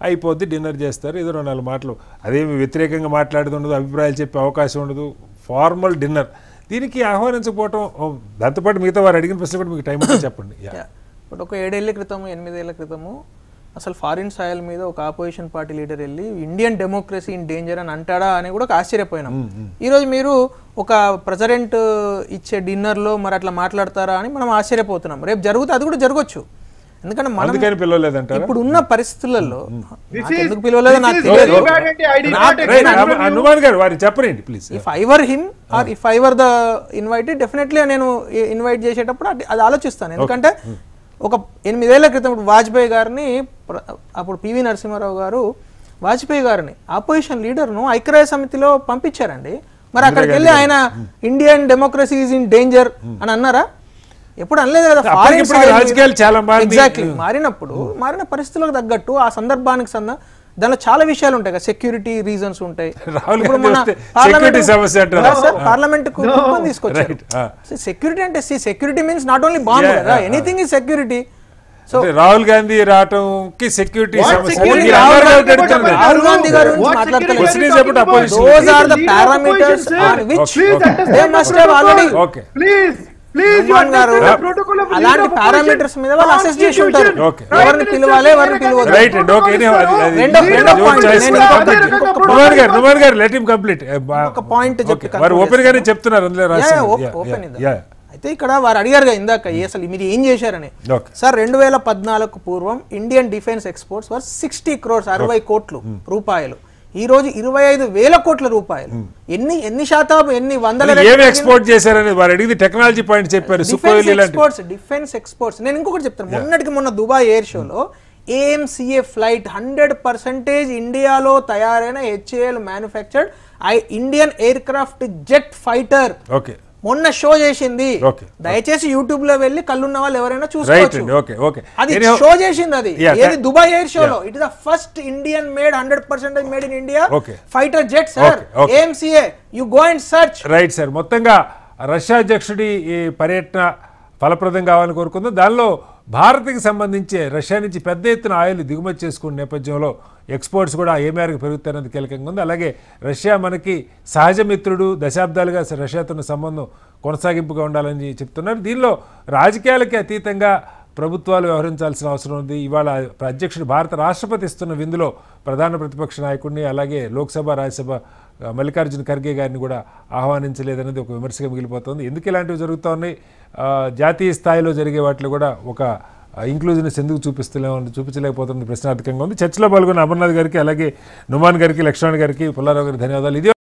అయిపోద్ది, డిన్నర్ చేస్తారు, ఏదో 2-4 మాటలు, అదేమి వ్యతిరేకంగా మాట్లాడేది ఉండదు, అభిప్రాయాలు చెప్పే అవకాశం ఉండదు, ఫార్మల్ డిన్నర్. దీనికి ఆహ్వానించకపోవటం, దాంతోపాటు మిగతా వారు అడిగిన ప్రశ్న కూడా మీకు టైం ఉంటే చెప్పండి. బట్ ఒక 7 ఏళ్ల క్రితము 8 ఏళ్ల క్రితము అసలు ఫారిన్ సాయిల్ మీద ఒక ఆపోజిషన్ పార్టీ లీడర్ వెళ్ళి ఇండియన్ డెమోక్రసీ ఇన్ డేంజర్ అని అంటాడా అని కూడా ఆశ్చర్యపోయినాం. ఈరోజు మీరు ఒక ప్రెసిడెంట్ ఇచ్చే డిన్నర్లో మరి అట్లా మాట్లాడతారా అని మనం ఆశ్చర్యపోతున్నాం. రేపు జరుగుతుంది, అది కూడా జరగచ్చు. ఎందుకంటే మనం ఇప్పుడు ఉన్న పరిస్థితులలో ఎందుకు పిలవలేదో నాకు తెలియదు. If I were him or if I were the invited, definitely నేను ఇన్వైట్ చేసేటప్పుడు అది ఆలోచిస్తాను. ఎందుకంటే ఒక 8 ఏళ్ల క్రితం వాజ్పేయి గారిని, అప్పుడు పివి నరసింహారావు గారు వాజ్పేయి గారిని ఆపోజిషన్ లీడర్ను ఐక్యరాజ్య సమితిలో పంపించారండి. మరి అక్కడికి వెళ్ళి ఆయన Indian democracy is in danger అని అన్నారా? ఎప్పుడు అనలేదు కదా. ఎగ్జాక్ట్లీ మారినప్పుడు మారిన పరిస్థితులకు తగ్గట్టు ఆ సందర్భానికి దానిలో చాలా విషయాలు ఉంటాయి కదా, సెక్యూరిటీ రీజన్స్ ఉంటాయి. పార్లమెంట్ తీసుకొచ్చారు. సెక్యూరిటీ అంటే security means not only bomb కదా, anything is security. So Rahul Gandhi రావటంకి సెక్యూరిటీ రాహుల్ గాంధీ గారు అలాంటి పారామీటర్స్ మీద వాళ్ళు అసెస్ చేసి ఉంటారు, ఎవరిని పిలవాలి ఎవరిని పిలవద్దు. అయితే ఇక్కడ వారు అడిగారుగా ఇందాక అసలు మీరు ఏం చేశారని. సార్ 2014 పూర్వం ఇండియన్ డిఫెన్స్ ఎక్స్పోర్ట్స్ వర్ 60 crores 60 కోట్ల రూపాయలు. ఈ రోజు 25,000 కోట్ల రూపాయలు. ఎన్ని శాతం, ఎన్ని వందల ఎక్స్పోర్ట్ చేశారని వారు అడిగింది టెక్నాలజీ పాయింట్ చెప్పారు. Defence exports. నేను ఇంకొకటి చెప్తాను, మొన్న దుబాయ్ ఎయిర్ షోలో AMCA ఫ్లైట్ 100% ఇండియాలో తయారైన HAL manufactured Indian air craft jet fighter మొన్న షో చేసింది. దయచేసి యూట్యూబ్ లో వెళ్ళి కళ్ళున్న వాళ్ళు ఎవరైనా చూసుకోవచ్చు. అది షో చేసింది, అది ఏది దుబాయ్ ఎయిర్ షోలో. It is the first Indian made 100% made in India fighter jet sir, AMCA. You go and search. Right sir, మొత్తంగా రష్యా అధ్యక్షుడి ఈ పర్యటన ఫలప్రదం కావాలని కోరుకుందాం. దానిలో భారత్కి సంబంధించి రష్యా నుంచి పెద్ద ఎత్తున ఆయిల్ దిగుమతి చేసుకునే నేపథ్యంలో ఎక్స్పోర్ట్స్ కూడా ఏ మేరకు పెరుగుతారనేది కీలకంగా ఉంది. అలాగే రష్యా మనకి సహజ మిత్రుడు, దశాబ్దాలుగా రష్యాతో సంబంధం కొనసాగింపుగా ఉండాలని చెప్తున్నారు. దీనిలో రాజకీయాలకి అతీతంగా ప్రభుత్వాలు వ్యవహరించాల్సిన అవసరం ఉంది. ఇవాళ అధ్యక్షుడు భారత రాష్ట్రపతి ఇస్తున్న విందులో ప్రధాన ప్రతిపక్ష నాయకుడిని, అలాగే లోక్సభ రాజ్యసభ మల్లికార్జున ఖర్గే గారిని కూడా ఆహ్వానించలేదనేది ఒక విమర్శగా మిగిలిపోతుంది. ఎందుకు ఇలాంటివి జరుగుతూ ఉన్నాయి, జాతీయ స్థాయిలో జరిగే వాటిలో కూడా ఒక ఇంక్లూజివ్నెస్ ఎందుకు చూపించలేకపోతుంది ప్రశ్నార్థకంగా ఉంది. చర్చలో పాల్గొన్న అమర్నాథ్ గారికి, అలాగే నుమాన్ గారికి, లక్ష్మణ్ గారికి, పుల్లారావు గారికి ధన్యవాదాలు. ఇది